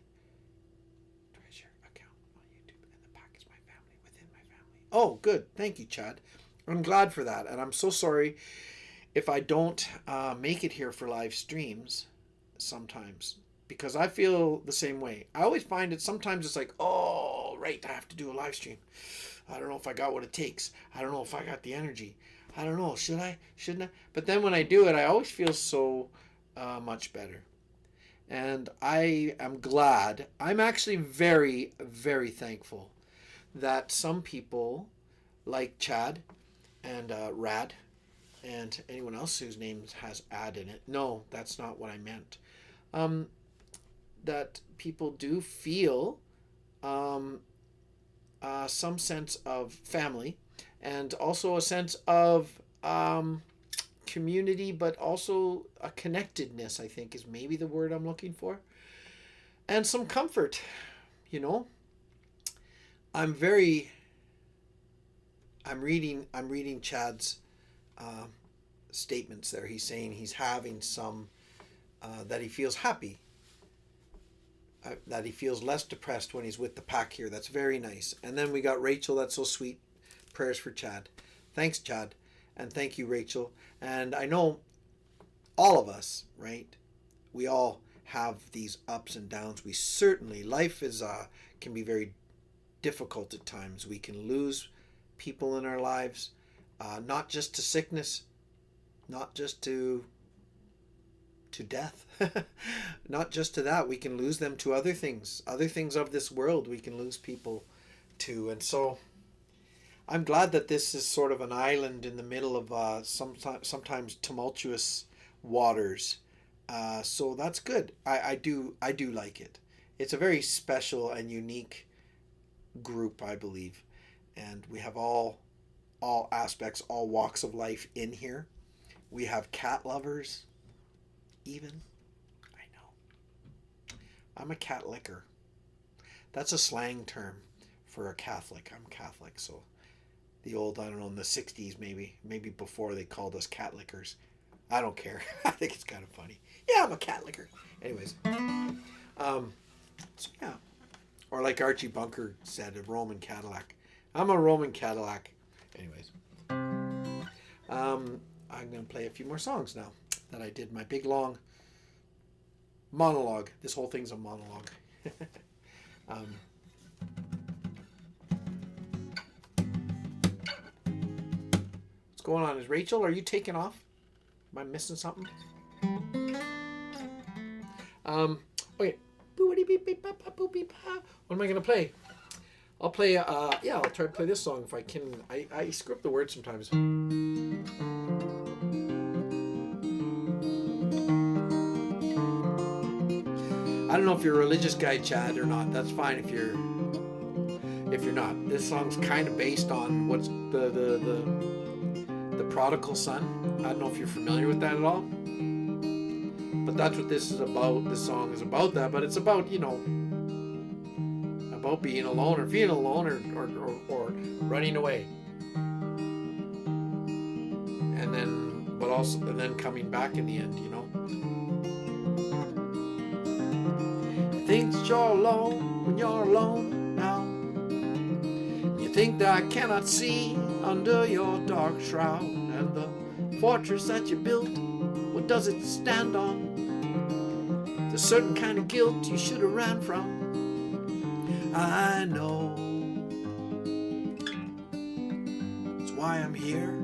Treasure account on YouTube, and the pack is my family within my family. Oh, good. Thank you, Chad. I'm glad for that, and I'm so sorry if I don't make it here for live streams sometimes, because I feel the same way. I always find it sometimes it's like, oh, right, I have to do a live stream. I don't know if I got what it takes. I don't know if I got the energy. I don't know. Should I? Shouldn't I? But then when I do it, I always feel so much better. And I am glad. I'm actually very, very thankful that some people like Chad and Rad and anyone else whose name has ad in it. No, that's not what I meant. That people do feel some sense of family and also a sense of community, but also a connectedness, I think is maybe the word I'm looking for. And some comfort, you know. I'm reading Chad's statements there. He's saying he's having some, that he feels happy, that he feels less depressed when he's with the pack here. That's very nice. And then we got Rachel. That's so sweet. Prayers for Chad. Thanks, Chad. And thank you, Rachel. And I know all of us, right? We all have these ups and downs. We certainly, life is can be very difficult at times. We can lose people in our lives, not just to sickness, not just to death, not just to that. We can lose them to other things of this world. We can lose people to. And so I'm glad that this is sort of an island in the middle of sometimes tumultuous waters. So that's good. I do like it. It's a very special and unique group, I believe. And we have all aspects, all walks of life in here. We have cat lovers, even. I know. I'm a cat licker. That's a slang term for a Catholic. I'm Catholic, so the old, I don't know, in the 60s maybe before, they called us cat lickers. I don't care. I think it's kind of funny. Yeah, I'm a cat licker. Anyways. So yeah. Or like Archie Bunker said, a Roman Cadillac. I'm a Roman Cadillac. Anyways. I'm going to play a few more songs now that I did my big long monologue. This whole thing's a monologue. What's going on? Is Rachel, are you taking off? Am I missing something? Okay. What am I going to play? I'll play, I'll try to play this song if I can. I screw up the words sometimes. I don't know if you're a religious guy, Chad, or not. That's fine if you're not. This song's kind of based on what's the Prodigal Son. I don't know if you're familiar with that at all. But that's what this is about. This song is about that, but it's about, about being alone or feeling alone or running away. And then coming back in the end, You think that you're alone when you're alone now. You think that I cannot see under your dark shroud. And the fortress that you built, what does it stand on? The certain kind of guilt you should have ran from. I know. That's why I'm here.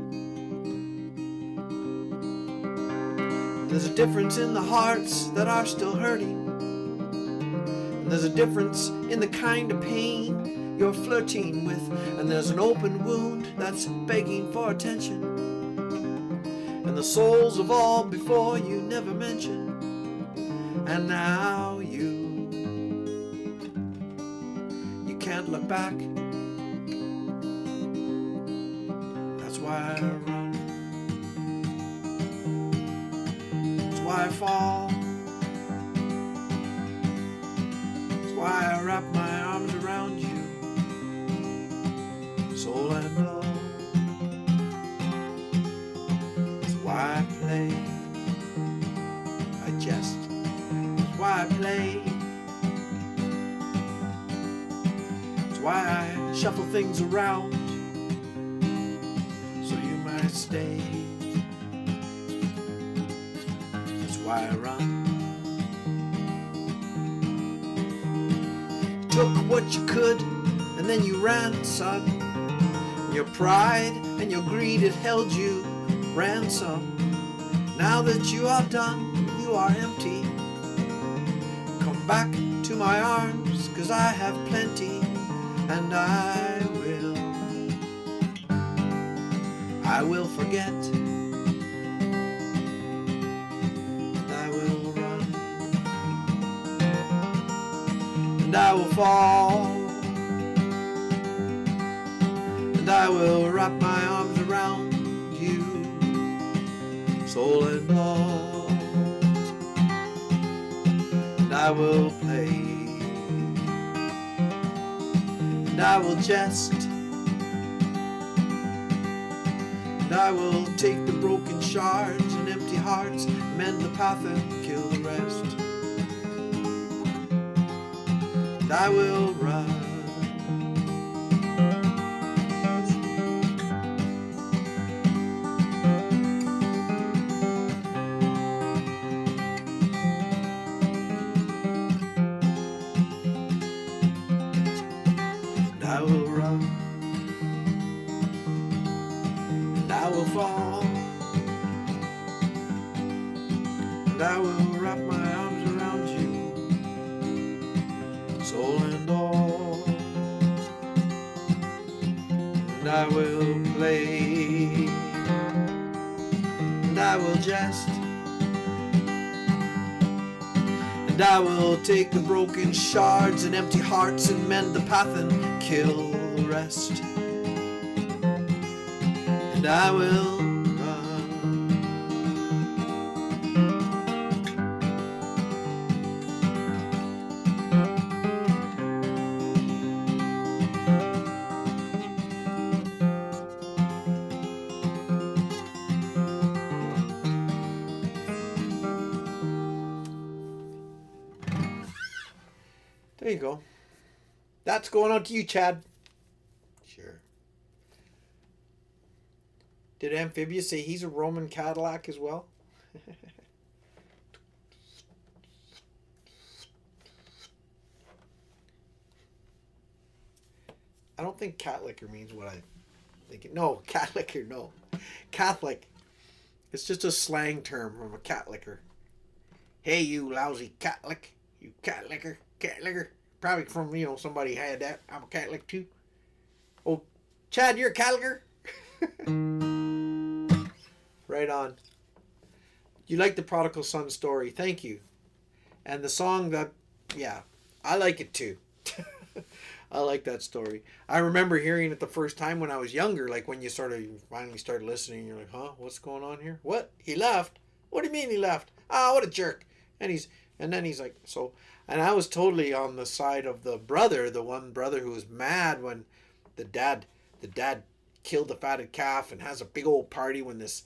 There's a difference in the hearts that are still hurting. And there's a difference in the kind of pain you're flirting with. And there's an open wound that's begging for attention. And the souls of all before you never mentioned. And now you can't look back. That's why I run. That's why I fall. That's why I wrap my arms around you, soul and all. That's why I play. I jest. That's why I play. Why I shuffle things around so you might stay. That's why I run. You took what you could and then you ran, son. Your pride and your greed, it held you ransom. Now that you are done, you are empty. Come back to my arms, 'cause I have plenty. And I will forget, and I will run, and I will fall, and I will wrap my arms around you, soul and all, and I will play. And I will jest, and I will take the broken shards and empty hearts, mend the path and kill the rest. And I will run. I will run, and I will fall, and I will wrap my arms around you, soul and all, and I will play, and I will jest, and I will take the broken shards and empty hearts and mend the path and kill the rest. And I will run. There you go. That's going on to you, Chad. Sure. Did Amphibious say he's a Roman Cadillac as well? I don't think cat liquor means what I think. No, cat liquor, no. Catholic. It's just a slang term from a cat liquor. Hey, you lousy Catholic. You cat liquor. Cat liquor. Probably from, somebody had that. I'm a Catholic too. Oh, Chad, you're a cat liquor? Right on. You like the Prodigal Son story. Thank you. And the song I like it too. I like that story. I remember hearing it the first time when I was younger, like when you finally started listening, you're like, huh, what's going on here? What? He left? What do you mean he left? Ah, what a jerk. And then he's like, so, and I was totally on the side of the one brother who was mad when the dad killed the fatted calf and has a big old party when this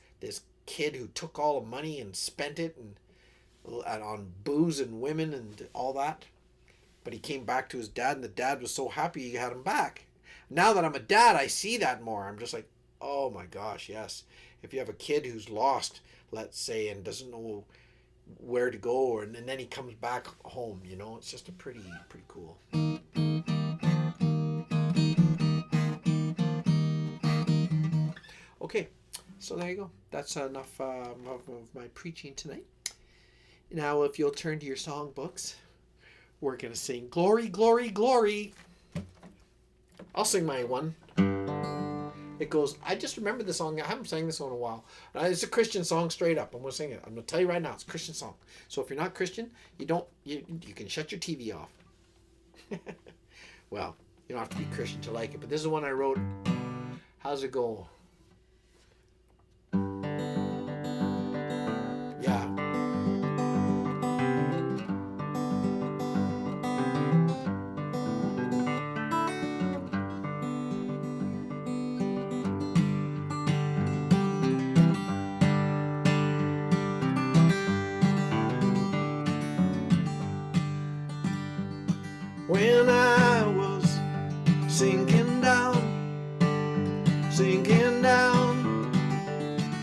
kid who took all the money and spent it and on booze and women and all that. But he came back to his dad, and the dad was so happy he had him back. Now that I'm a dad, I see that more. I'm just like, oh my gosh, yes. If you have a kid who's lost, let's say, and doesn't know where to go, and then he comes back home, it's just a pretty cool. Okay, so there you go. That's enough of my preaching tonight. Now, if you'll turn to your songbooks, we're going to sing Glory, Glory, Glory. I'll sing my one. It goes, I just remember the song. I haven't sang this one in a while. It's a Christian song straight up. I'm going to sing it. I'm going to tell you right now, it's a Christian song. So if you're not Christian, you can shut your TV off. Well, you don't have to be Christian to like it, but this is the one I wrote. How's it go? Yeah. When I was sinking down,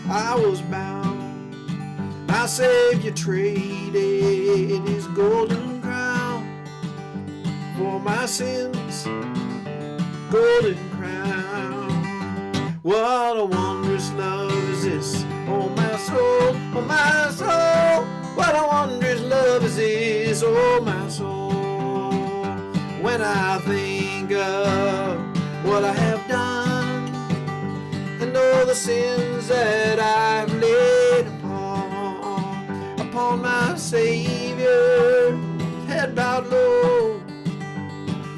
I was bound. My Savior traded his golden crown for my sins, golden crown. What a wondrous love is this, oh my soul, oh my soul. What a wondrous love is this, oh my soul. When I think of what I have done and all the sins that I've laid upon my Savior, head bowed low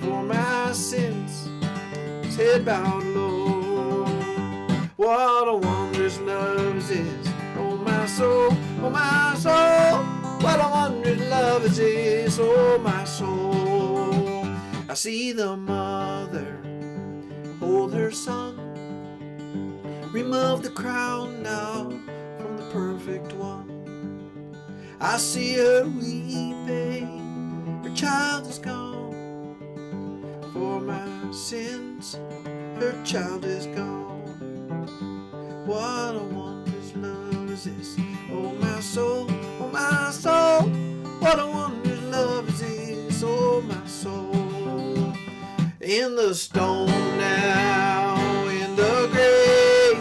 for my sins, his head bowed low. What a wondrous love is this, oh my soul, oh my soul. What a wondrous love is this, oh my soul. I see the mother hold her son, remove the crown now from the perfect one. I see her weeping, her child is gone. For my sins, her child is gone. What a wondrous love is this, oh my soul, oh my soul. What a wondrous love is this, oh my soul. In the stone now, in the grave,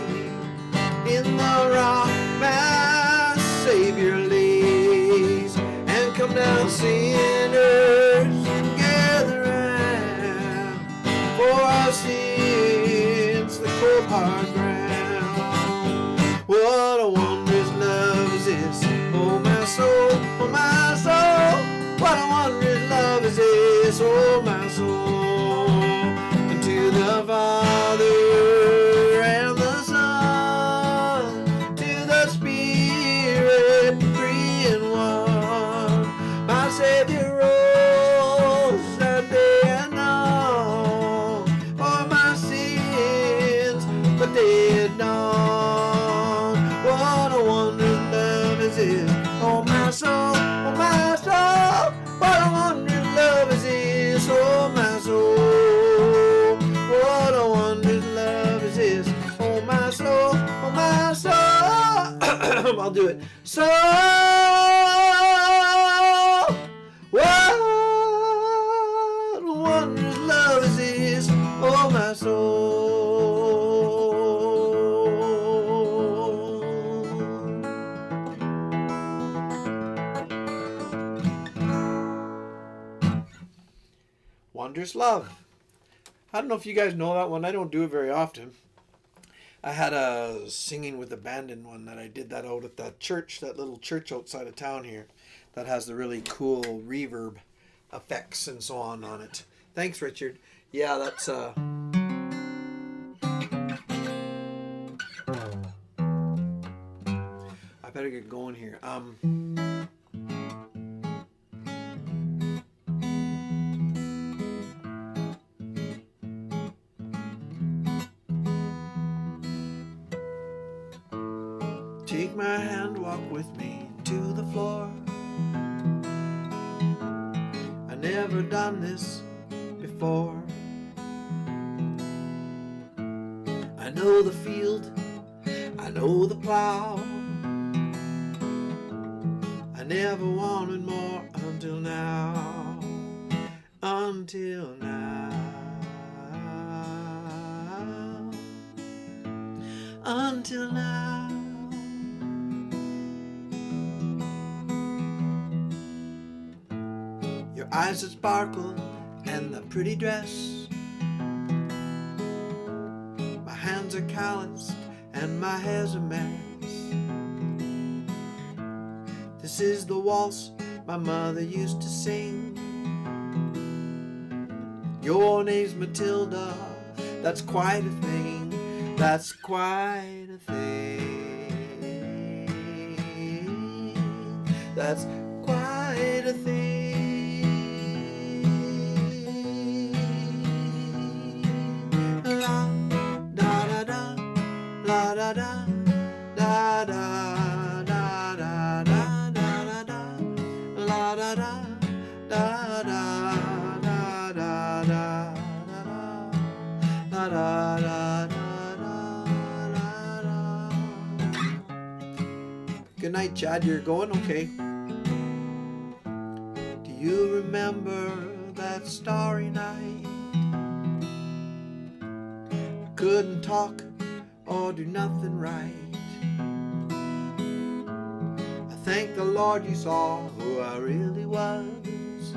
in the rock my Savior lays, and come down sinners, gather round, for our sins the cold hard ground. What a wondrous love is this, oh my soul, oh my soul. What a wondrous love is this, oh my soul. Into I'll do it. So, what wondrous love is this, oh my soul. Wondrous love. I don't know if you guys know that one. I don't do it very often. I had a singing with abandon one that I did that out at that church, that little church outside of town here, that has the really cool reverb effects and so on it. Thanks, Richard. Yeah, that's I better get going here. Take my hand, walk with me to the floor. I never done this before. I know the field, I know the plow. I never wanted more until now. Until now. Until now. Your eyes that sparkle and the pretty dress. My hands are calloused and my hair's a mess. This is the waltz my mother used to sing. Your name's Matilda, that's quite a thing. That's quite a thing. That's quite a thing. La da da da, la da da, da da da da da da da, la da da da da da da da da da da. Good night, Chad. You're going? Okay. Do you remember that starry night? I couldn't talk or do nothing right. I thank the Lord you saw who I really was.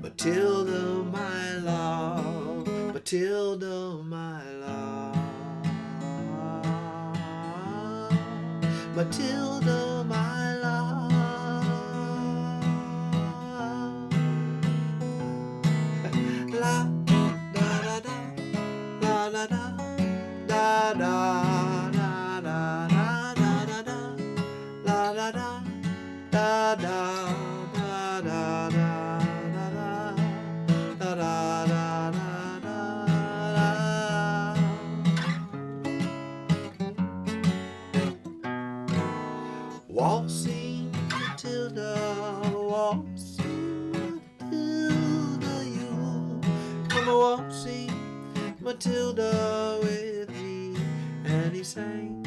Matilda, my love. Matilda, my love. Matilda, my love. La da da da, la da da, da da da da da da da, la da da, da da da da da da da da. Waltzing Matilda, waltzing Matilda, you come a waltzing Matilda with me. And he sang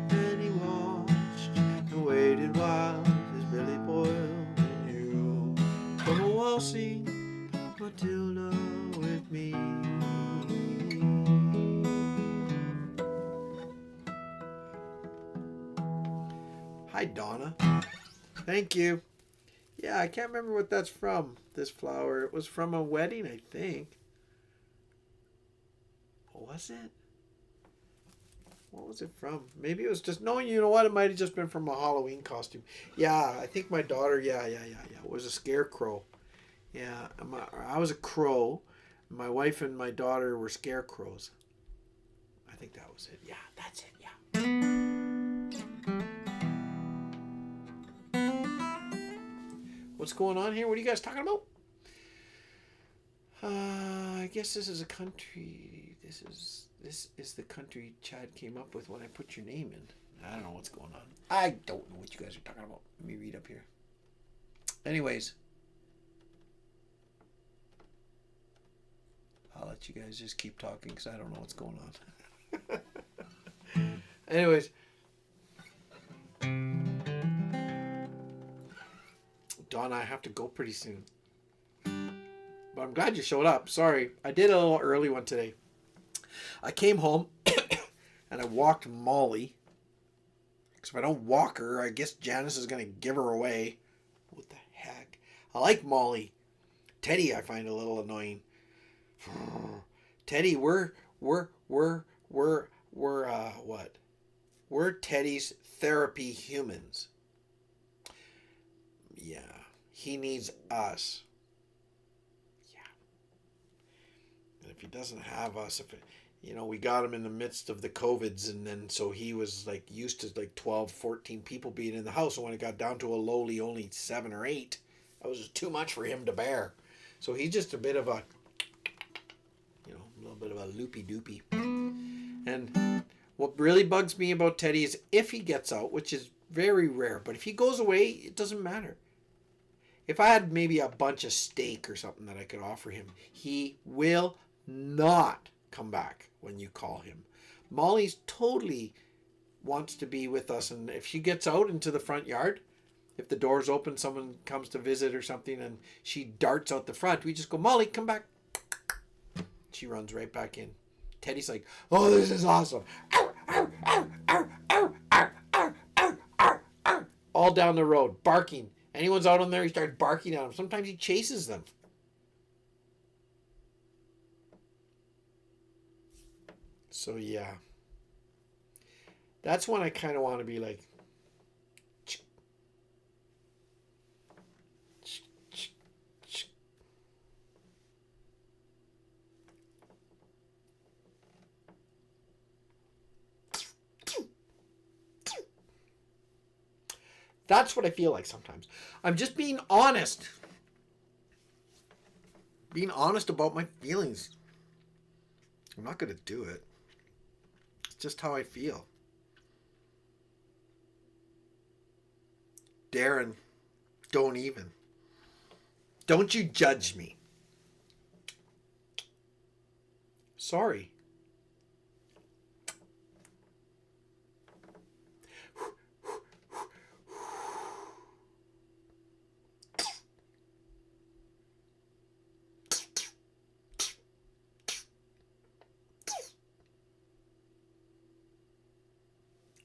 and he watched and waited while his belly boiled in you. Come a waltzing Matilda with me. Hi, Donna. Thank you. Yeah, I can't remember what that's from, this flower. It was from a wedding, I think. What was it? What was it from? Maybe it was just... No, you know what? It might have just been from a Halloween costume. Yeah, I think my daughter... Yeah. It was a scarecrow. Yeah, I was a crow. My wife and my daughter were scarecrows. I think that was it. Yeah, that's it. Yeah. What's going on here? What are you guys talking about? I guess this is a country. This is the country Chad came up with when I put your name in. I don't know what's going on. I don't know what you guys are talking about. Let me read up here. Anyways, I'll let you guys just keep talking because I don't know what's going on. Anyways, Donna, I have to go pretty soon. But I'm glad you showed up. Sorry, I did a little early one today. I came home and I walked Molly. Because if I don't walk her, I guess Janice is going to give her away. What the heck? I like Molly. Teddy, I find a little annoying. Teddy, we're what? We're Teddy's therapy humans. Yeah, he needs us. Yeah. And if he doesn't have us, we got him in the midst of the COVIDs, and then so he was like used to like 12, 14 people being in the house. And when it got down to a lowly only 7 or 8, that was just too much for him to bear. So he's just a bit of a, a little bit of a loopy doopy. And what really bugs me about Teddy is if he gets out, which is very rare, but if he goes away, it doesn't matter. If I had maybe a bunch of steak or something that I could offer him, he will not come back when you call him. Molly's totally wants to be with us, and if she gets out into the front yard, if the door's open, someone comes to visit or something, and she darts out the front, we just go, Molly, come back. She runs right back in. Teddy's like, oh, this is awesome. All down the road, barking. Anyone's out on there, he starts barking at them. Sometimes he chases them. So, yeah. That's when I kind of want to be like, that's what I feel like sometimes. I'm just being honest. Being honest about my feelings. I'm not going to do it. It's just how I feel. Darren, don't even. Don't you judge me. Sorry.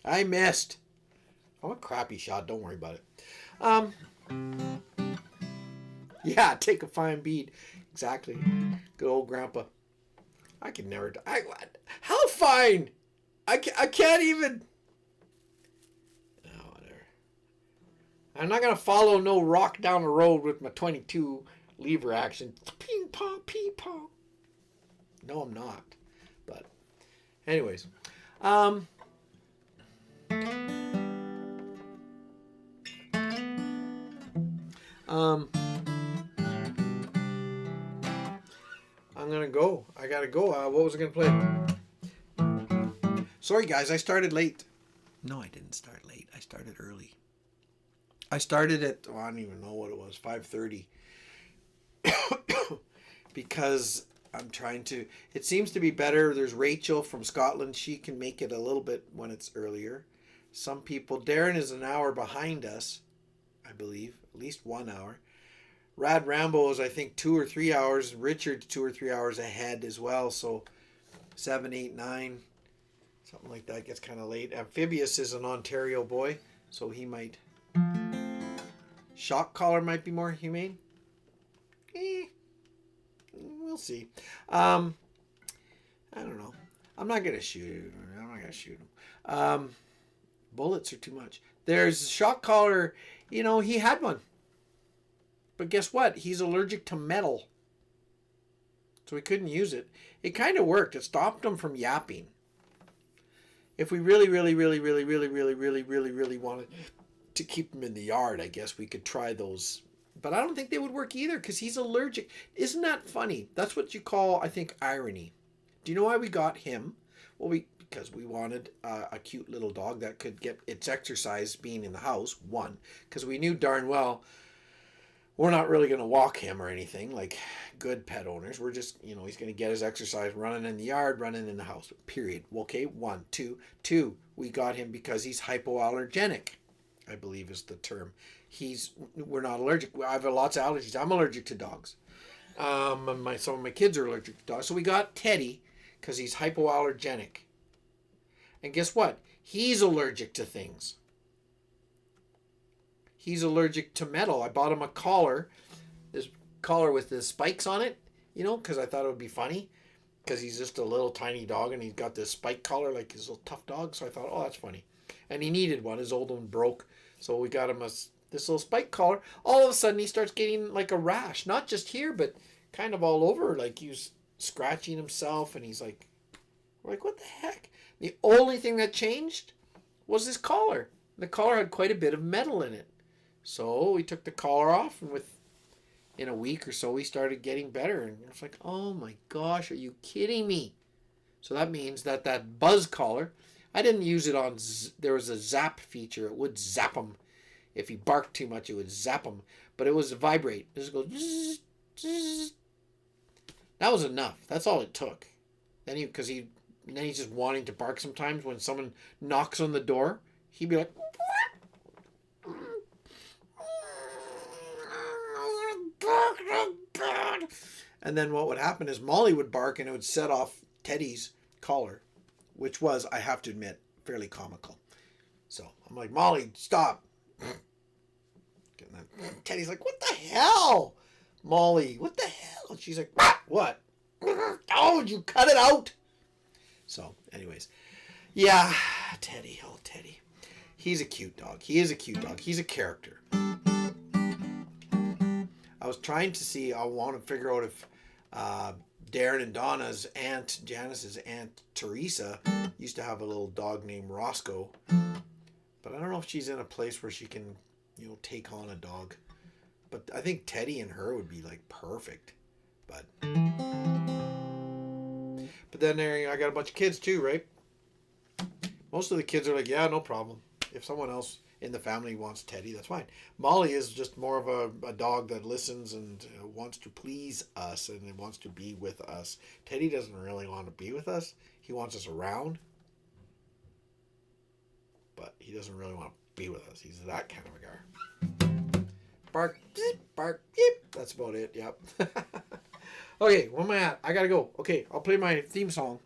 I missed. I'm a crappy shot. Don't worry about it. Yeah, take a fine bead. Exactly. Good old grandpa. I can never... how fine? I can't even... Oh, whatever. I'm not going to follow no rock down the road with my 22 lever action. Ping pong, ping pong. No, I'm not. But anyways. I'm gonna go. I gotta go. What was I gonna play? Sorry guys, I started late. No, I didn't start late. I started early. I started at, I don't even know what it was, 5:30. Because I'm trying to, it seems to be better. There's Rachel from Scotland. She can make it a little bit when it's earlier. Some people, Darren is an hour behind us, I believe, at least 1 hour. Rad Rambo is, I think, 2 or 3 hours. Richard's 2 or 3 hours ahead as well. So 7, 8, 9, something like that gets kind of late. Amphibious is an Ontario boy, so he might. Shock collar might be more humane. We'll see. I don't know. I'm not gonna shoot him. Bullets are too much. There's shock collar. He had one. But guess what? He's allergic to metal. So he couldn't use it. It kind of worked. It stopped him from yapping. If we really wanted to keep him in the yard, I guess we could try those. But I don't think they would work either because he's allergic. Isn't that funny? That's what you call, I think, irony. Do you know why we got him? Well, because we wanted a cute little dog that could get its exercise being in the house, one. Because we knew darn well we're not really going to walk him or anything like good pet owners. We're just, he's going to get his exercise running in the yard, running in the house, period. Okay, 1, 2. 2, we got him because he's hypoallergenic. I believe is the term. We're not allergic. I have lots of allergies. I'm allergic to dogs. And some of my kids are allergic to dogs. So we got Teddy because he's hypoallergenic. And guess what? He's allergic to things. He's allergic to metal. I bought him a collar. This collar with the spikes on it, because I thought it would be funny. Because he's just a little tiny dog and he's got this spike collar like his little tough dog. So I thought, oh, that's funny. And he needed one. His old one broke. So we got him this little spike collar. All of a sudden he starts getting like a rash. Not just here, but kind of all over. Like he was scratching himself and we're like, what the heck? The only thing that changed was his collar. The collar had quite a bit of metal in it. So we took the collar off and in a week or so, he started getting better. And it's like, oh my gosh, are you kidding me? So that means that buzz collar, I didn't use it on, there was a zap feature. It would zap him. If he barked too much, it would zap him. But it was a vibrate. It just goes, zzz, zzz. That was enough. That's all it took. Then he's just wanting to bark sometimes when someone knocks on the door. He'd be like, and then what would happen is Molly would bark and it would set off Teddy's collar, which was, I have to admit, fairly comical. So I'm like, Molly, stop. Teddy's like, what the hell? Molly, what the hell? And she's like, what? Oh, you cut it out. So anyways, yeah, Teddy, oh Teddy. He's a cute dog. He is a cute dog. He's a character. I was trying to see, I want to figure out if Darren and Donna's aunt, Janice's aunt Teresa, used to have a little dog named Roscoe. But I don't know if she's in a place where she can, take on a dog. But I think Teddy and her would be like perfect. But then there, I got a bunch of kids too, right? Most of the kids are like, yeah, no problem. If someone else in the family wants Teddy, that's fine. Molly is just more of a dog that listens and wants to please us and wants to be with us. Teddy doesn't really want to be with us. He wants us around, but he doesn't really want to be with us. He's that kind of a guy. Bark, bark, yip. That's about it. Yep. Okay, where am I at? I gotta go. Okay, I'll play my theme song.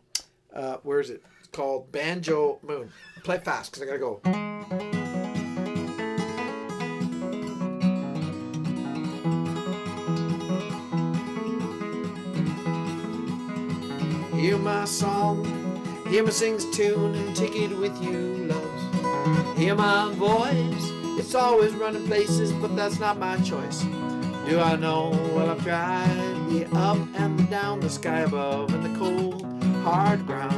Where is it? It's called Banjo Moon. Play it fast because I gotta go. Hear my song, hear me sing's tune, and take it with you, loves. Hear my voice, it's always running places, but that's not my choice. Do I know? Well, I've tried the up and the down, the sky above and the cold, hard ground.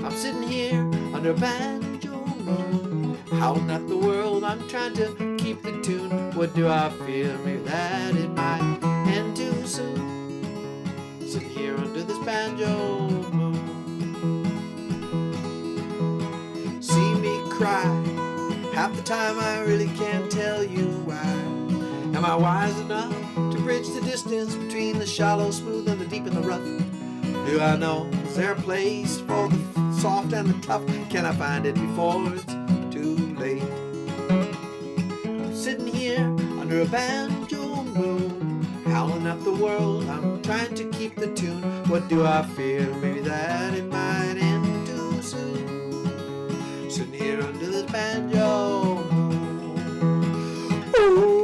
I'm sitting here under a banjo moon, howling at the world, I'm trying to keep the tune. What do I feel? Maybe that it might end too soon. Sitting here under this banjo moon. See me cry, half the time I really can't tell you why. Am I wise enough to bridge the distance between the shallow, smooth, and the deep and the rough? Do I know? Is there a place for the soft and the tough? Can I find it before it's too late? I'm sitting here under a banjo moon, howling at the world, I'm trying to keep the tune. What do I fear? Maybe that it might end too soon. Sitting here under this banjo moon. Ooh.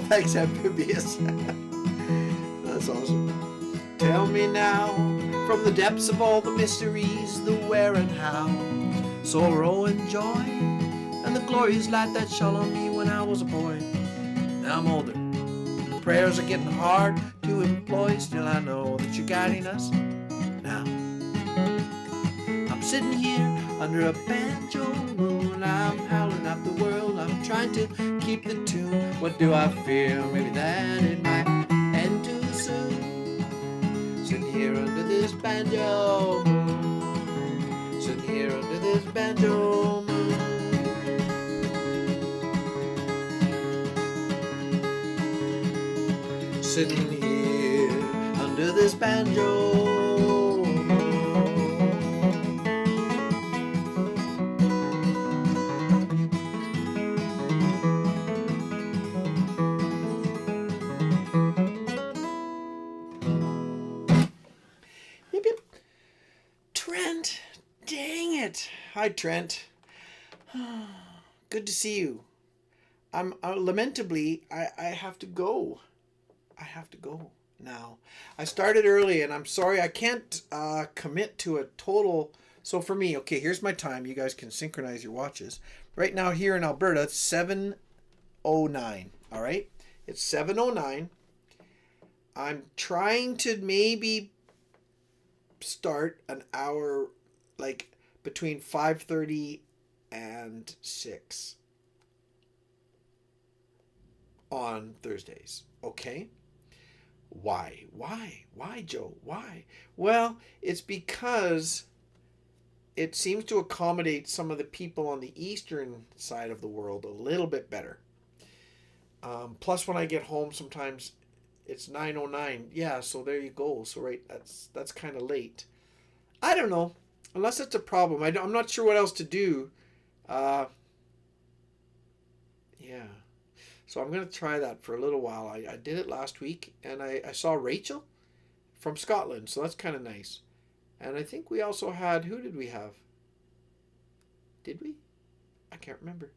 Thanks, amphibious. That's awesome. Tell me now, from the depths of all the mysteries, the where and how, sorrow and joy, and the glorious light that shone on me when I was a boy. Now I'm older. Prayers are getting hard to employ, still I know that you're guiding us now. I'm sitting here Under a banjo moon, I'm howling at the world. I'm trying to keep the tune. What do I fear? Maybe that it might end too soon. Sitting here under this banjo moon. Sitting here under this banjo moon. Sitting here under this banjo. Yep, yep. Trent, dang it. Hi, Trent. Good to see you. I'm lamentably, I have to go. I have to go now. I started early and I'm sorry I can't commit to a total. So for me, okay, here's my time. You guys can synchronize your watches. Right now here in Alberta, it's 7:09. All right? It's 7:09. I'm trying to maybe start an hour, like between 5:30 and 6 on Thursdays. Okay? Why, Joe? Why? Well, it's because it seems to accommodate some of the people on the eastern side of the world a little bit better. Plus, when I get home, sometimes it's 9:09. Yeah, so there you go. So right, that's kind of late. I don't know, unless it's a problem. I'm not sure what else to do. Yeah. So I'm going to try that for a little while. I did it last week, and I saw Rachel from Scotland, so that's kind of nice. And I think we also had, who did we have? Did we? I can't remember.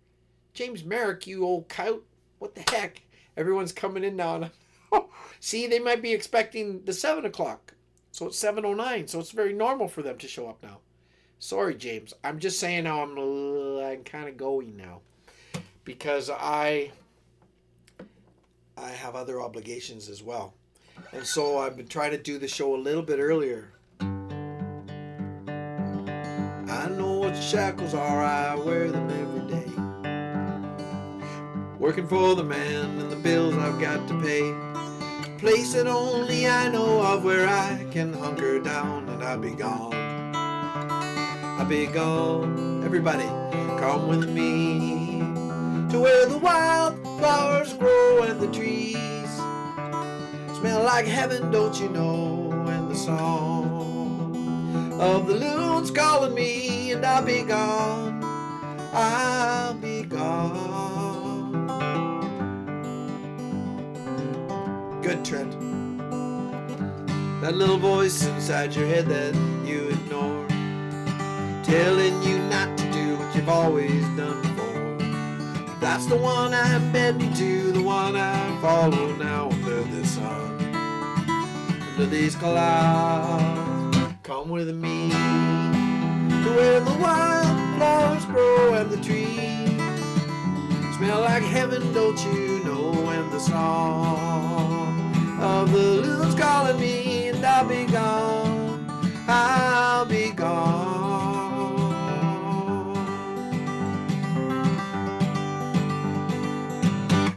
James Merrick, you old cout. What the heck? Everyone's coming in now. And see, they might be expecting the 7 o'clock. So it's 7:09, so it's very normal for them to show up now. Sorry, James. I'm just saying how I'm kind of going now. Because I have other obligations as well. And so I've been trying to do the show a little bit earlier. I know what shackles are, I wear them every day. Working for the man and the bills I've got to pay. Place that only I know of where I can hunker down and I'll be gone. I'll be gone. Everybody, come with me to where the wild flowers grow and the trees smell like heaven, don't you know? And the song of the loon's calling me, and I'll be gone. I'll be gone. Good, Trent. That little voice inside your head that you ignore, telling you not to do what you've always done before. That's the one I'm bending to, the one I follow now under the sun, under these clouds. Come with me to where the wild flowers grow and the trees smell like heaven, don't you know? And the song of the loon's calling me, and I'll be gone. I'll be gone.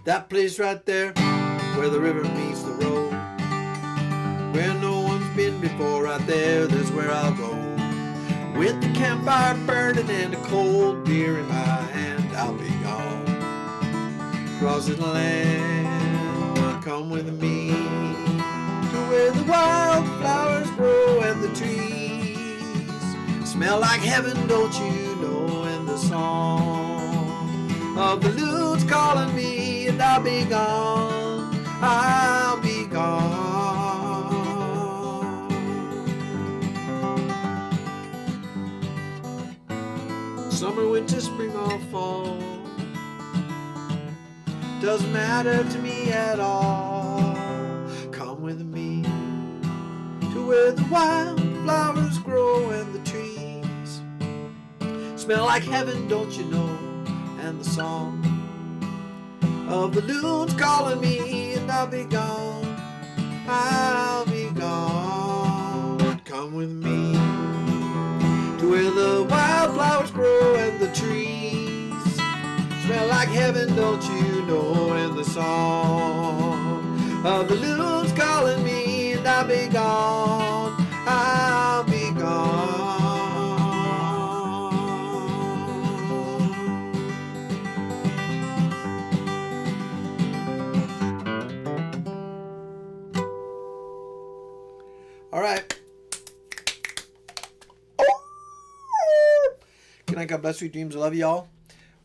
That place right there where the river meets the road, where no one's been before, right there's where I'll go. With the campfire burning and a cold beer in my hand, I'll be gone. Crossing the land, come with me to where the wild flowers grow and the trees smell like heaven, don't you know? And the song of the loon's calling me, and I'll be gone. I'll be gone. Summer, winter, spring, or fall, doesn't matter to me at all. Come with me to where the wild flowers grow and the trees smell like heaven, don't you know? And the song of the loon's calling me, and I'll be gone. I'll be gone. Come with me to where the wildflowers heaven, don't you know? In the song of the loon's calling me, and I'll be gone, I'll be gone. All right. Good night, God bless, sweet dreams. I love you all.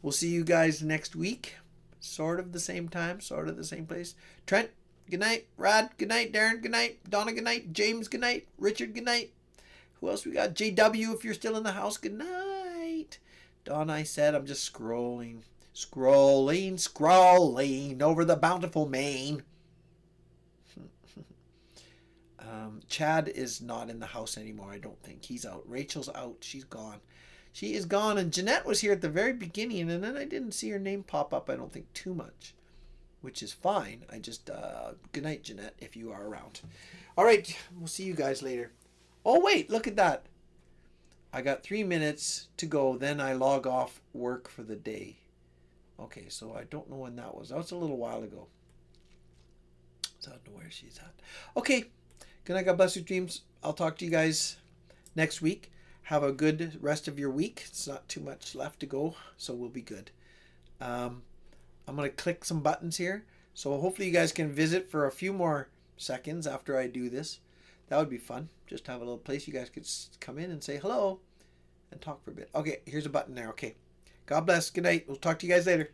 We'll see you guys next week. Sort of the same time, sort of the same place. Trent, good night. Rod, good night. Darren, good night. Donna, good night. James, good night. Richard, good night. Who else we got? JW, if you're still in the house, good night. Donna, I said, I'm just scrolling over the bountiful main. Chad is not in the house anymore, I don't think. He's out. Rachel's out. She's gone. She is gone. And Jeanette was here at the very beginning, and then I didn't see her name pop up, I don't think, too much, which is fine. I just, good night, Jeanette, if you are around. All right. We'll see you guys later. Oh, wait, look at that. I got 3 minutes to go. Then I log off work for the day. Okay, so I don't know when that was. That was a little while ago. So I don't know where she's at. Okay. Good night. God bless your dreams. I'll talk to you guys next week. Have a good rest of your week. It's not too much left to go, so we'll be good. I'm going to click some buttons here. So hopefully you guys can visit for a few more seconds after I do this. That would be fun. Just have a little place you guys could come in and say hello and talk for a bit. Okay, here's a button there. Okay. God bless. Good night. We'll talk to you guys later.